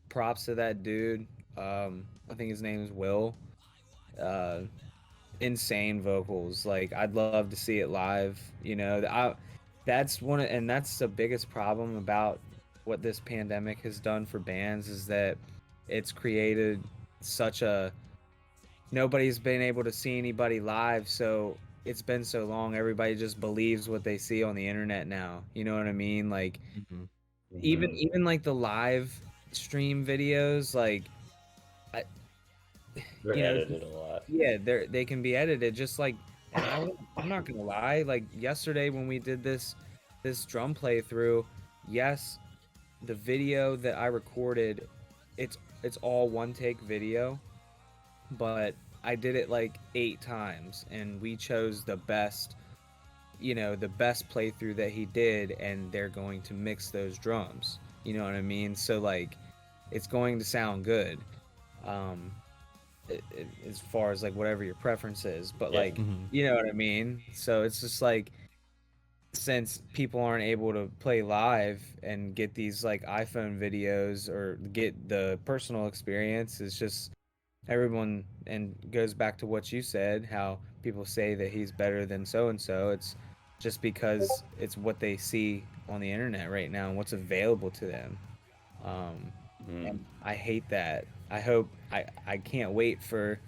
props to that dude. I think his name is Will. Uh, Insane vocals. Like, I'd love to see it live. You know, that's and that's the biggest problem about what this pandemic has done for bands is that it's created such a nobody's been able to see anybody live, so it's been so long everybody just believes what they see on the internet now. You know what I mean? Like, Mhm. even like the live stream videos, like, I, They're you know, edited a lot. yeah, they can be edited just like, and I'm not gonna lie, like yesterday when we did this drum playthrough, yes, the video that I recorded, it's all one take video, but I did it like 8 times, and we chose the best, you know, the best playthrough that he did, and they're going to mix those drums. You know what I mean? So like, it's going to sound good. Um, as far as like whatever your preference is, but Yeah. like, you know what I mean. So it's just like, since people aren't able to play live and get these like iPhone videos or get the personal experience, it's just everyone, and goes back to what you said, how people say that he's better than so and so. It's just because it's what they see on the internet right now and what's available to them. um, Mhm. and I hate that. I can't wait for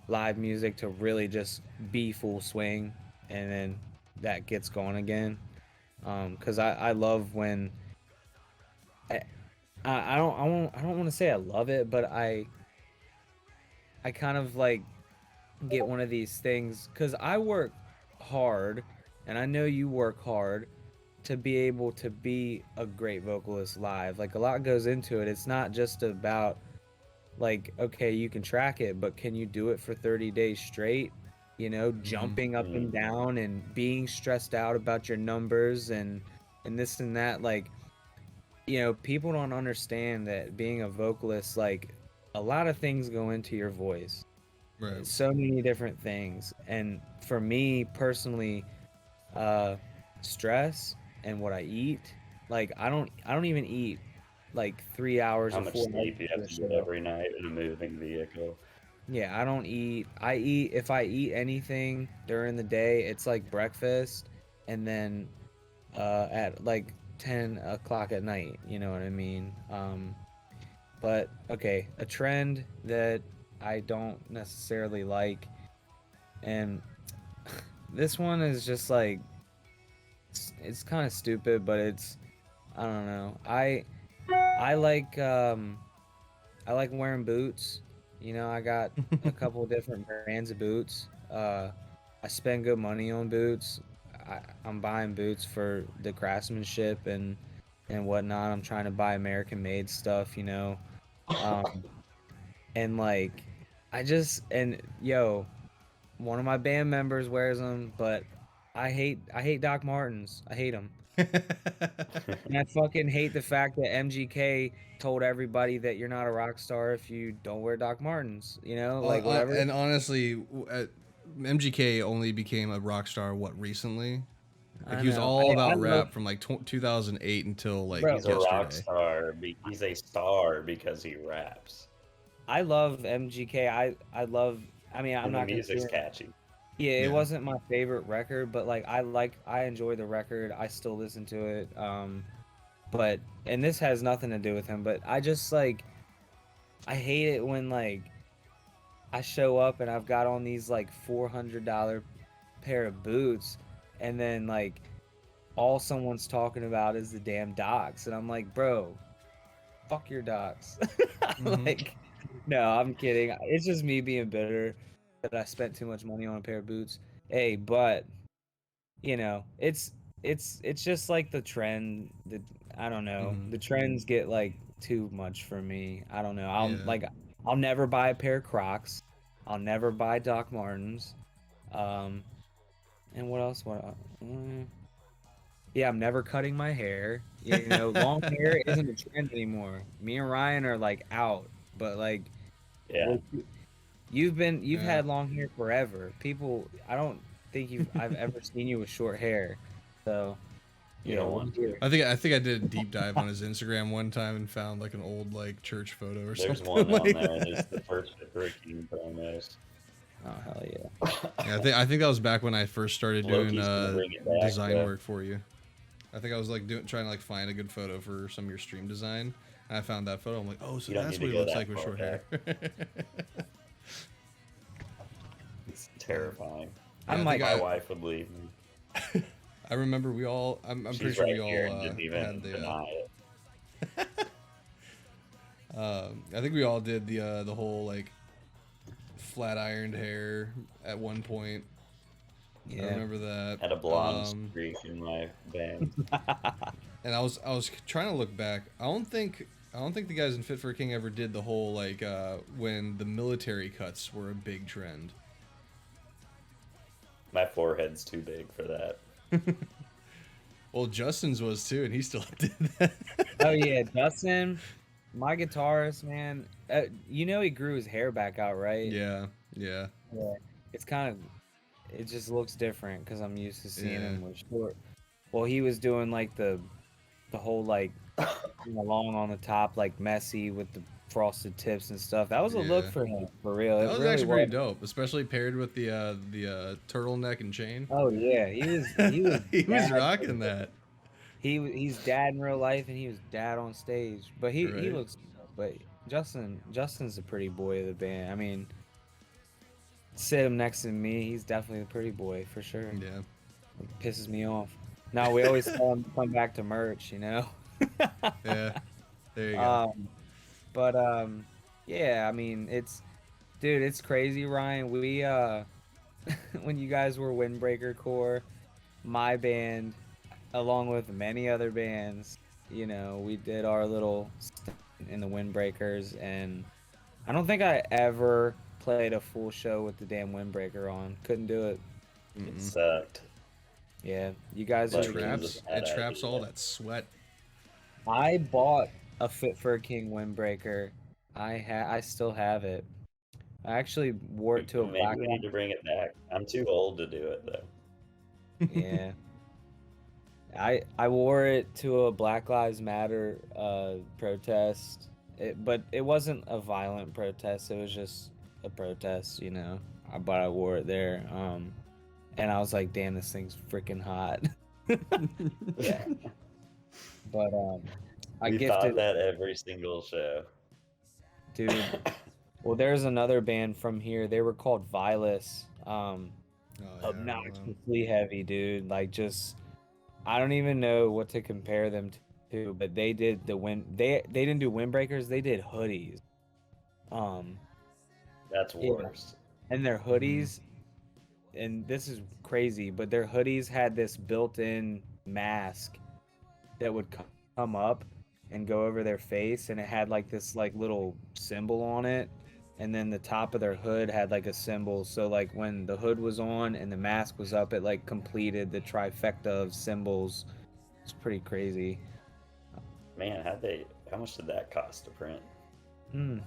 live music to really just be full swing, and then that gets going again. Because I love when I, I don't want to say I love it, but I kind of like get one of these things because I work hard, and I know you work hard to be able to be a great vocalist live. Like, a lot goes into it. It's not just about, like, okay, you can track it, but can you do it for 30 days straight? jumping up and down and being stressed out about your numbers and this and that. Like, people don't understand that being a vocalist, like, a lot of things go into your voice. Right. So many different things. And for me personally, stress and what I eat, like, I don't even eat like 3 hours How or much 4 sleep hours you have to before get show. every night in a moving vehicle? Yeah, I don't eat. If I eat anything during the day, it's like breakfast, and then at like 10 o'clock at night. You know what I mean? But okay, a trend that I don't necessarily like, and this one is just like it's kind of stupid, but I don't know. I like I like wearing boots. I got a couple different brands of boots. I spend good money on boots. I'm buying boots for the craftsmanship and whatnot. I'm trying to buy American made stuff, and like one of my band members wears them, but I hate Doc Martens. I hate them. And I fucking hate the fact that MGK told everybody that you're not a rock star if you don't wear Doc Martens, like whatever. And honestly, MGK only became a rock star recently? Like, I he was know. all about I rap love, from like 2008 until like bro, He's a rock yesterday. star. He's a star because he raps. I love MGK. I love. I mean, I'm And the not gonna music's say. catchy. Yeah, it Yeah. wasn't my favorite record, but like I enjoy the record. I still listen to it. But and this has nothing to do with him, but I just like I hate it when like I show up and I've got on these like $400 pair of boots, and then like all someone's talking about is the damn docs, and I'm like, bro, fuck your docs. Mhm. Like, no, I'm kidding. It's just me being bitter that I spent too much money on a pair of boots. Hey, but it's just like the trend that I don't know. Mhm. The trends get like too much for me. I don't know. Yeah. I'll never buy a pair of Crocs. I'll never buy Doc Martens. Um, and what else? Yeah, I'm never cutting my hair. Long hair isn't a trend anymore. Me and Ryan are like out, but like, Yeah. well, you've had long hair forever. I don't think I've ever seen you with short hair. So, You don't want to. I think I did a deep dive on his Instagram one time and found like an old like church photo or There's something. one on like there. that. There's the first King promos. Oh hell yeah! Yeah, I think that was back when I first started doing Loki's gonna bring it back, design though. work for you. I think I was like trying to like find a good photo for some of your stream design. And I found that photo. I'm like, oh, so You don't that's need what to he go looks that like with far short hair. It's terrifying. I Yeah, I might. think My wife would leave me. I remember we all. I'm pretty She's sure right we all here and didn't even had the. deny it. I think we all did the whole like flat ironed hair at one point. I Yeah. remember that. Had a blonde streak in my band. And I was trying to look back. I don't think the guys in Fit for a King ever did the whole like when the military cuts were a big trend. My forehead's too big for that. Well, Justin's was too, and he still did that. Oh yeah, Dustin, my guitarist, man. He grew his hair back out, right? Yeah. Yeah. It's it just looks different because I'm used to seeing him with short. Well, he was doing like the whole like long on the top, like messy with the frosted tips and stuff. That was a look Yeah. for him, for real. That It was really actually pretty dope, especially paired with the turtleneck and chain. Oh yeah, he was He was dad. rocking that. He's dad in real life and he was dad on stage. But he Right. looks. But Justin's the pretty boy of the band. I mean, sit him next to me, he's definitely the pretty boy for sure. Yeah. It pisses me off. No, we always tell him to come back to merch, Yeah. There you go. Yeah, I mean, it's crazy, Ryan. We when you guys were Windbreaker Core, my band, along with many other bands, we did our little stuff in the Windbreakers, and I don't think I ever played a full show with the damn windbreaker on. Couldn't do it. It sucked. Yeah, you guys are Like, the it kings. was a It bad traps all idea. that sweat. I bought a Fit for a King windbreaker. I still have it. I actually wore it to a Maybe black. we need to bring it back. I'm too old to do it though. Yeah. I wore it to a Black Lives Matter protest. But it wasn't a violent protest. It was just a protest, you know. But I wore it there. And I was like, damn, this thing's freaking hot. Yeah. But I We gifted, thought that every single show. dude. Well, there's another band from here. They were called Vilas. Oh, yeah, I remember them. Obnoxiously heavy, dude. Like, just I don't even know what to compare them to, but they did the wind. They didn't do windbreakers. They did hoodies. That's Yeah. worse. And their hoodies, and this is crazy, but their hoodies had this built-in mask that would come up and go over their face, and it had like this like little symbol on it, and then the top of their hood had like a symbol. So like when the hood was on and the mask was up, it like completed the trifecta of symbols. It's pretty crazy. Man, how much did that cost to print? Who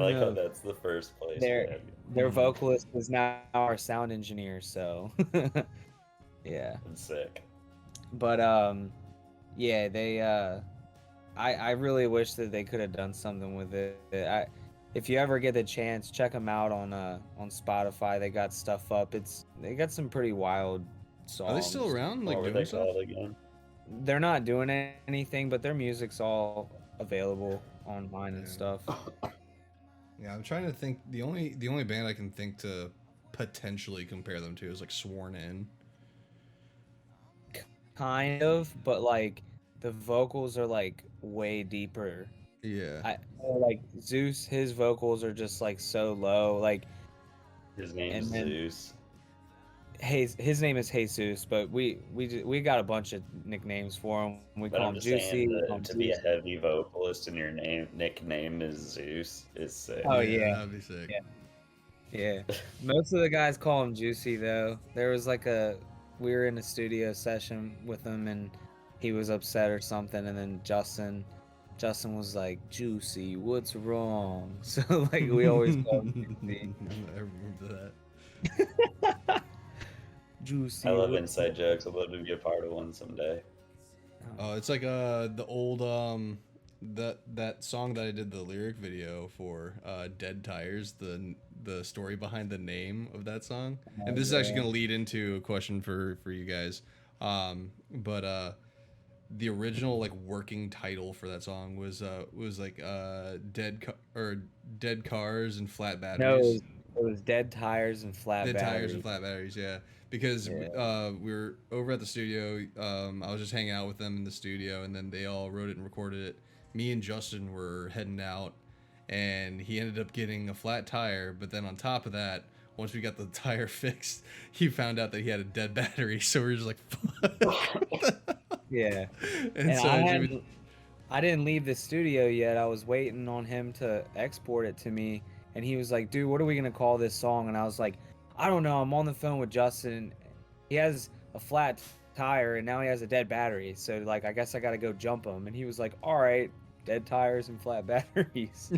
I like how knows? that's the first place. Their vocalist is now our sound engineer, so yeah. It's sick. But yeah, they I really wish that they could have done something with it. If you ever get the chance, check them out on Spotify. They got stuff up. They got some pretty wild songs. Are they still around, like What were doing they stuff? called again? They're not doing anything, but their music's all available online and stuff. Yeah, I'm trying to think. The only band I can think to potentially compare them to is like Sworn In. Kind of, but like the vocals are like way deeper. Yeah. Like Zeus, his vocals are just like so low. Like His name's And then- Zeus. his name is Jesus, but we got a bunch of nicknames for him. We But call I'm him just Juicy. saying we call him that to be a Zeus. heavy vocalist and your nickname is Zeus is sick. Oh, yeah. That'd be sick. Yeah. Yeah, most of the guys call him Juicy though. There was like we were in a studio session with him and he was upset or something, and then Justin was like, Juicy, what's wrong? So like we always call him Juicy. I remember that. Juicy. I love what's inside jokes. I'd love to be a part of one someday. Oh, it's like the old that song that I did the lyric video for, Dead Tires, the story behind the name of that song. And this is actually going to lead into a question for you guys. But the original like working title for that song was like dead cars and flat batteries. No, it was Dead Tires and Flat Dead Batteries. tires and flat batteries, yeah. Because we were over at the studio. I was just hanging out with them in the studio, and then they all wrote it and recorded it. Me and Justin were heading out, and he ended up getting a flat tire. But then on top of that, once we got the tire fixed, he found out that he had a dead battery. So we were just like, fuck. Yeah. And And so I didn't leave the studio yet. I was waiting on him to export it to me, and he was like, dude, what are we gonna call this song? And I was like, I don't know. I'm on the phone with Justin. He has a flat tire and now he has a dead battery. So like, I guess I gotta go jump him. And he was like, all right, dead tires and flat batteries.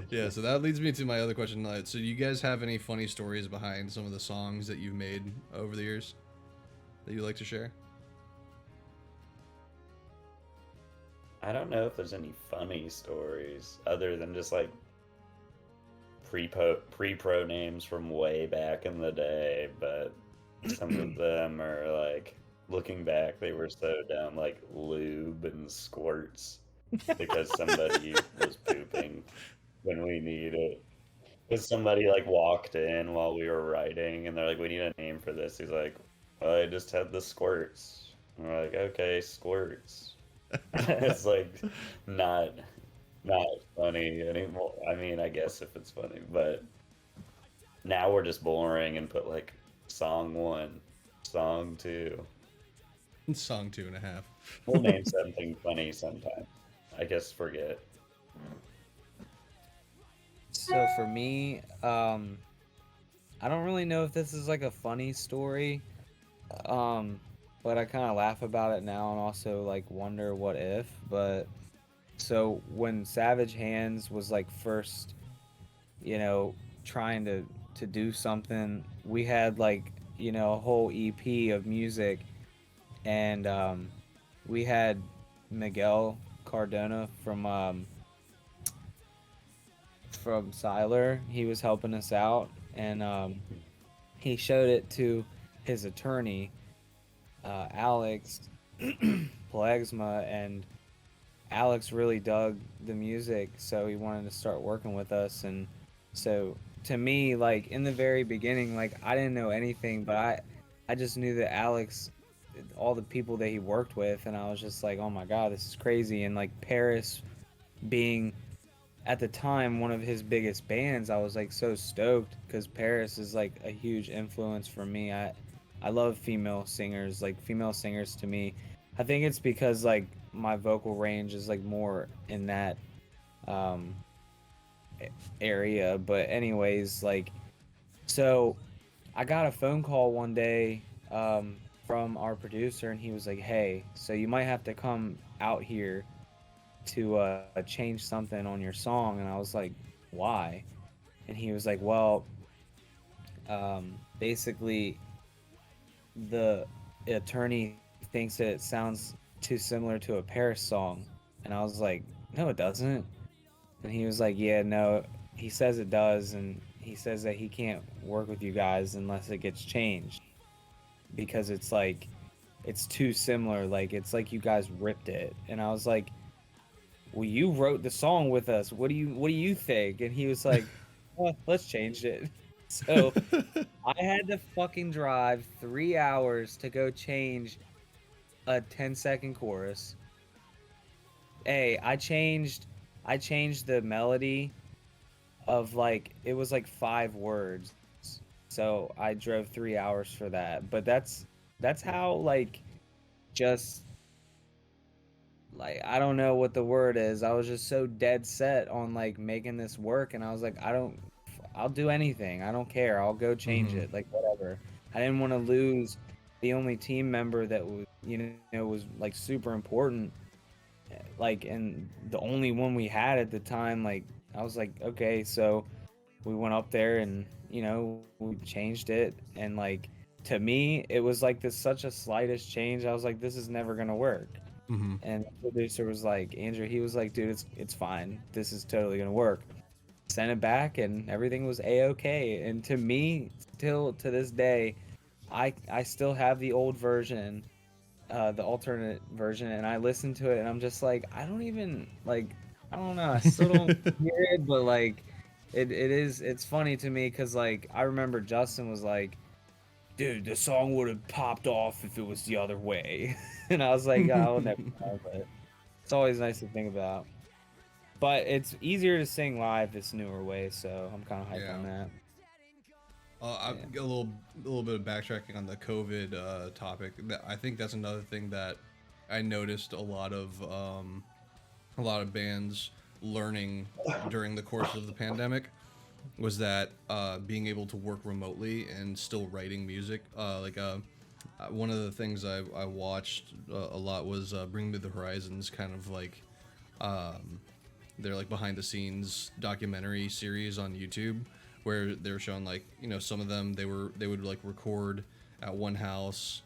yeah, so that leads me to my other question. So do you guys have any funny stories behind some of the songs that you've made over the years that you'd like to share? I don't know if there's any funny stories other than just like pre-pro names from way back in the day, but some of them are like, looking back, they were so dumb, like lube and squirts, because somebody was pooping when we needed it. Because somebody like walked in while we were writing, and they're like, "We need a name for this." He's like, "Well, I just had the squirts." And we're like, "Okay, squirts." It's like not funny anymore. I mean, I guess if it's funny, but now we're just boring and put like song 1, song 2. Song 2.5. We'll name something funny sometime. I guess forget. So for me, I don't really know if this is like a funny story, um, but I kind of laugh about it now and also like wonder what if. But so when Savage Hands was like first, you know, trying to do something, we had like, you know, a whole EP of music, and we had Miguel Cardona from Siler. He was helping us out, and he showed it to his attorney, Alex Plexma, and Alex really dug the music, so he wanted to start working with us. And so to me, like in the very beginning, like I didn't know anything, but I just knew that Alex, all the people that he worked with, and I was just like, oh my god, this is crazy. And like Paris being at the time one of his biggest bands, I was like so stoked because Paris is like a huge influence for me. I love female singers. Like female singers to me, I think it's because like my vocal range is like more in that um area. But anyways, like, so I got a phone call one day from our producer, and he was like, hey, so you might have to come out here to change something on your song. And I was like, why? And he was like, well, basically the attorney thinks that it sounds too similar to a Paris song. And I was like, no, it doesn't. And he was like, yeah, no, he says it does. And he says that he can't work with you guys unless it gets changed, because it's like, it's too similar. Like, it's like you guys ripped it. And I was like, well, you wrote the song with us. What do you think? And he was like, well, let's change it. So I had to fucking drive 3 hours to go change a 10-second chorus. Hey, I changed the melody of like, it was like 5 words. So I drove 3 hours for that. But that's how like, just like, I don't know what the word is. I was just so dead set on like making this work, and I was like, I'll do anything. I don't care. I'll go change it. Like, whatever. I didn't want to lose the only team member that was, was like super important. Like, and the only one we had at the time. Like, I was like, okay, so we went up there and, we changed it. And like, to me, it was like this such a slightest change. I was like, this is never gonna work. And the producer was like, Andrew, he was like, dude, it's fine. This is totally gonna work. Sent it back, and everything was a-okay. And to me, still to this day, I still have the old version, the alternate version, and I listen to it, and I'm just like, I don't even like, I don't know, I still don't hear it, but like, it's funny to me because like I remember Justin was like, dude, the song would have popped off if it was the other way. And I was like, I'll never know, but it's always nice to think about. But it's easier to sing live this newer way, so I'm kind of hyped on that. I've got a little bit of backtracking on the COVID topic. I think that's another thing that I noticed a lot of bands learning during the course of the pandemic was that being able to work remotely and still writing music. One of the things I watched a lot was Bring Me the Horizons, kind of like they're like behind the scenes documentary series on YouTube where they were showing like, some of them they would like record at one house,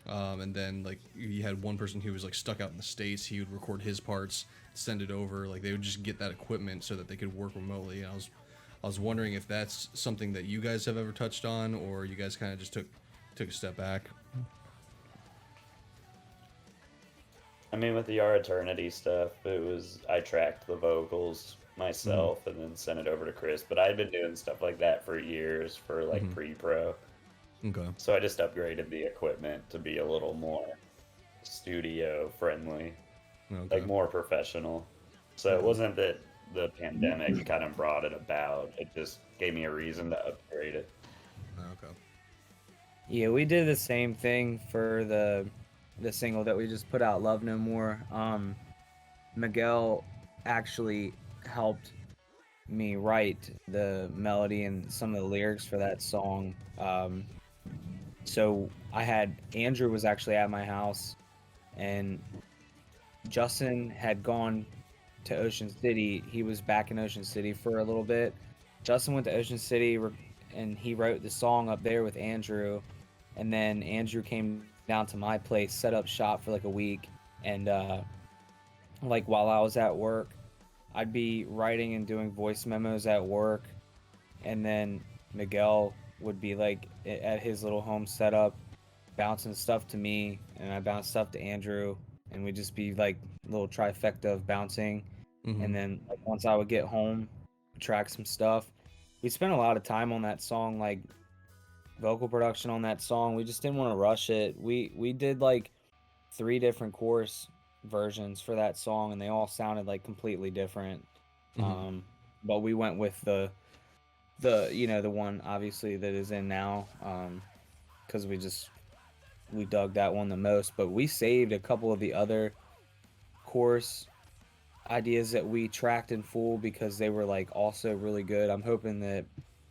and then like you had one person who was like stuck out in the States. He would record his parts, send it over. Like they would just get that equipment so that they could work remotely. And I was wondering if that's something that you guys have ever touched on, or you guys kind of just took a step back. I mean, with the Our Eternity stuff, I tracked the vocals myself and then sent it over to Chris. But I'd been doing stuff like that for years for like pre-pro. Okay. So I just upgraded the equipment to be a little more studio friendly, like more professional. So it wasn't that the pandemic kind of brought it about. It just gave me a reason to upgrade it. Okay. Yeah, we did the same thing for the single that we just put out, Love No More. Miguel actually helped me write the melody and some of the lyrics for that song. So I had Andrew was actually at my house, and Justin had gone to Ocean City. He was back in Ocean City for a little bit. Justin went to Ocean City and he wrote the song up there with Andrew. And then Andrew came down to my place, set up shop for like a week. And like while I was at work, I'd be writing and doing voice memos at work. And then Miguel would be like at his little home setup, bouncing stuff to me, and I bounce stuff to Andrew, and we'd just be like a little trifecta of bouncing. And then like once I would get home, track some stuff. We spent a lot of time on that song, like vocal production on that song. We just didn't want to rush it. We did like 3 different chorus versions for that song, and they all sounded like completely different. But we went with the the one obviously that is in now, because we dug that one the most. But we saved a couple of the other chorus ideas that we tracked in full because they were like also really good. I'm hoping that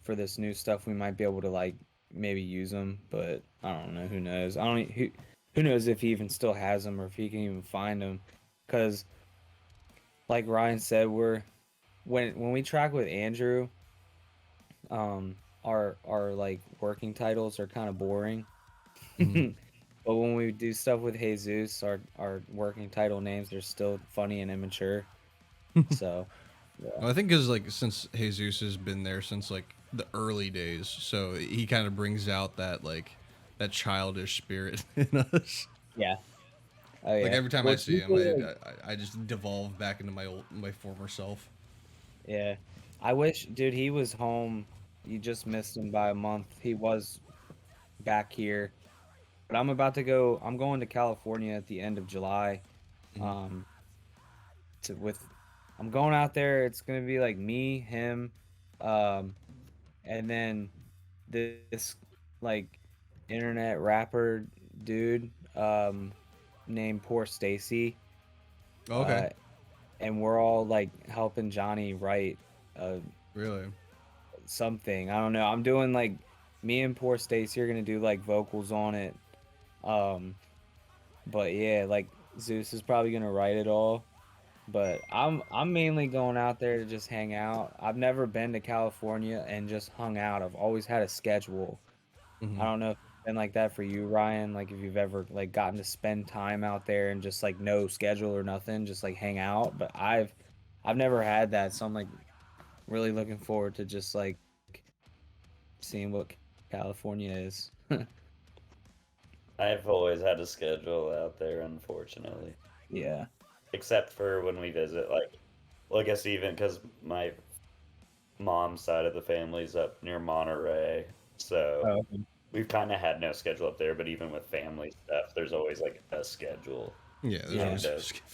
for this new stuff we might be able to like maybe use them, but I don't know. Who knows? I don't. Who knows if he even still has them or if he can even find them? Because, like Ryan said, when we track with Andrew, our like working titles are kind of boring. But when we do stuff with Jesus, our working title names are still funny and immature. So, yeah. Well, I think because like since Jesus has been there since like the early days, so he kind of brings out that like that childish spirit in us. Yeah. Oh, yeah. Like every time Well, I see him, like, I just devolve back into my former self. yeah. I wish, dude, he was home. You just missed him by a month. He was back here. But I'm going to California at the end of July. I'm going out there. It's going to be like me, him, and then this like internet rapper dude named Poor Stacy. Okay. And we're all like helping Johnny write Really? something. I don't know. I'm doing like me and Poor Stacy are gonna do like vocals on it. But yeah, like Zeus is probably gonna write it all. But I'm mainly going out there to just hang out. I've never been to California and just hung out. I've always had a schedule. I don't know if it's been like that for you, Ryan. Like if you've ever like gotten to spend time out there and just like no schedule or nothing, just like hang out. But I've never had that, so I'm like really looking forward to just like seeing what California is. I've always had a schedule out there, unfortunately. Yeah. Except for when we visit, like, well, I guess even because my mom's side of the family's up near Monterey, so we've kind of had no schedule up there. But even with family stuff, there's always like a schedule. Yeah, there's always a schedule.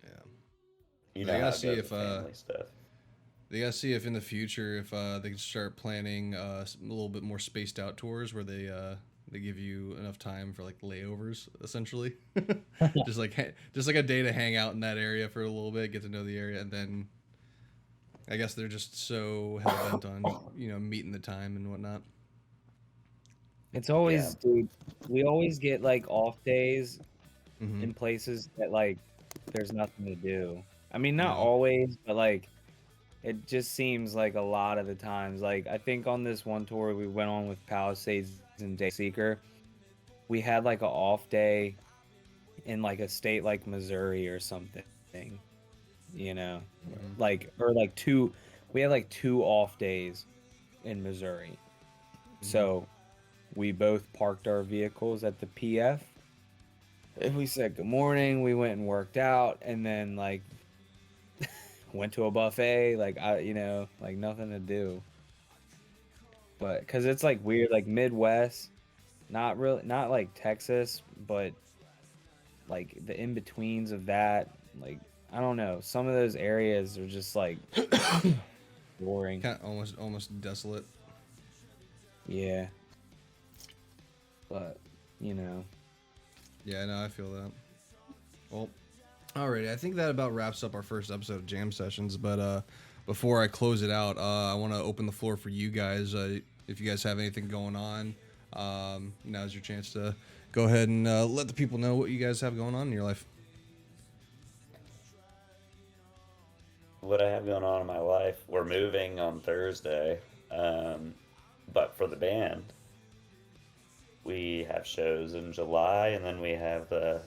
Yeah. You know, they how gotta it see goes if with family stuff. they gotta see if in the future if they can start planning a little bit more spaced out tours where they give you enough time for like layovers, essentially. just like a day to hang out in that area for a little bit, get to know the area, and then I guess they're just so hell bent on meeting the time and whatnot. It's always, dude. We always get like off days in places that like there's nothing to do. I mean, not always, but like it just seems like a lot of the times. Like I think on this one tour we went on with Palisades and Dayseeker, we had like an off day in like a state like Missouri or something, like, or like we had like 2 off days in Missouri. So we both parked our vehicles at the PF and we said good morning, we went and worked out, and then like went to a buffet, like like nothing to do. But because it's like weird, like Midwest, not like Texas, but like the in betweens of that, like I don't know, some of those areas are just like boring, kind of almost desolate. Yeah, but Yeah, no, I feel that. Well, Alrighty, I think that about wraps up our first episode of Jam Sessions. But before I close it out, I want to open the floor for you guys. If you guys have anything going on, now's your chance to go ahead and let the people know what you guys have going on in your life. What I have going on in my life, we're moving on Thursday, but for the band, we have shows in July, and then we have the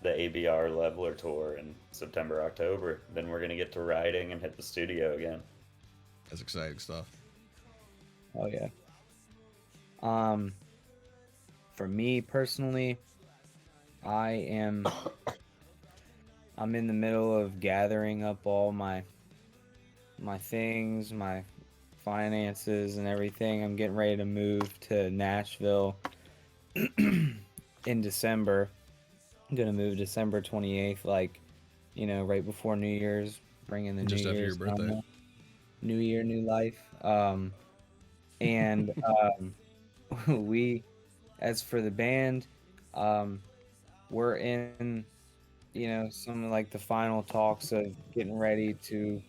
ABR Leveler tour in September, October. Then we're gonna get to writing and hit the studio again. That's exciting stuff. Oh yeah. For me personally, I'm in the middle of gathering up all my things, my finances and everything. I'm getting ready to move to Nashville in December. I'm gonna move December 28th, like, right before New Year's, bringing the Just New after Year's your birthday. normal. New Year, new life. And we, as for the band, we're in, some of like the final talks of getting ready to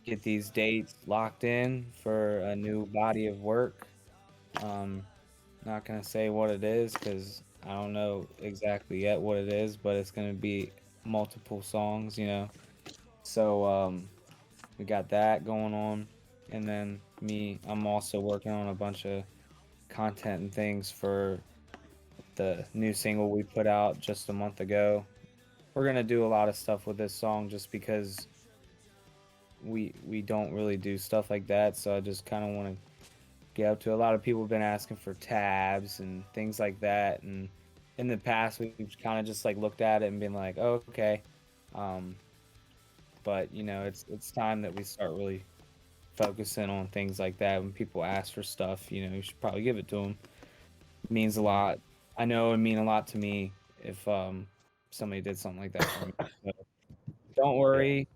get these dates locked in for a new body of work. Not gonna say what it is because I don't know exactly yet what it is, but it's gonna be multiple songs, So we got that going on, and then I'm also working on a bunch of content and things for the new single we put out just a month ago. We're gonna do a lot of stuff with this song just because we don't really do stuff like that, so I just kind of want to get up to. A lot of people have been asking for tabs and things like that, and in the past we've kind of just like looked at it and been like, oh, okay, but it's time that we start really focusing on things like that. When people ask for stuff, you should probably give it to them. It means a lot. I know it would mean a lot to me if somebody did something like that for me. So don't worry,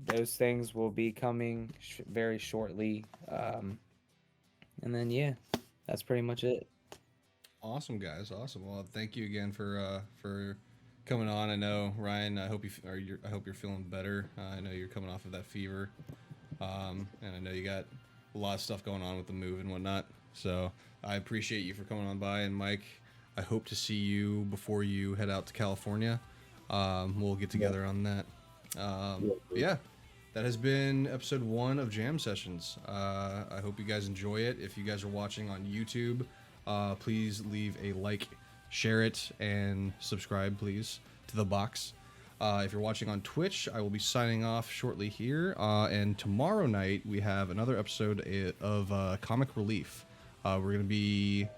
those things will be coming very shortly. And then that's pretty much it. Awesome, guys. Awesome. Well, thank you again for coming on. I know, Ryan. I hope you're feeling better. I know you're coming off of that fever, and I know you got a lot of stuff going on with the move and whatnot. So I appreciate you for coming on by. And Mike, I hope to see you before you head out to California. We'll get together on that. Yeah. That has been episode 1 of Jam Sessions. I hope you guys enjoy it. If you guys are watching on YouTube, please leave a like, share it, and subscribe, please, to the box. If you're watching on Twitch, I will be signing off shortly here. And tomorrow night, we have another episode of Comic Relief. We're going to be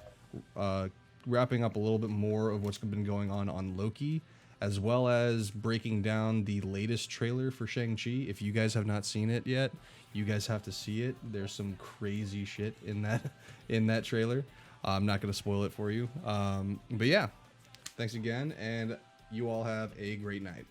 wrapping up a little bit more of what's been going on Loki, as well as breaking down the latest trailer for Shang-Chi. If you guys have not seen it yet, you guys have to see it. There's some crazy shit in that trailer. I'm not going to spoil it for you. But yeah, thanks again, and you all have a great night.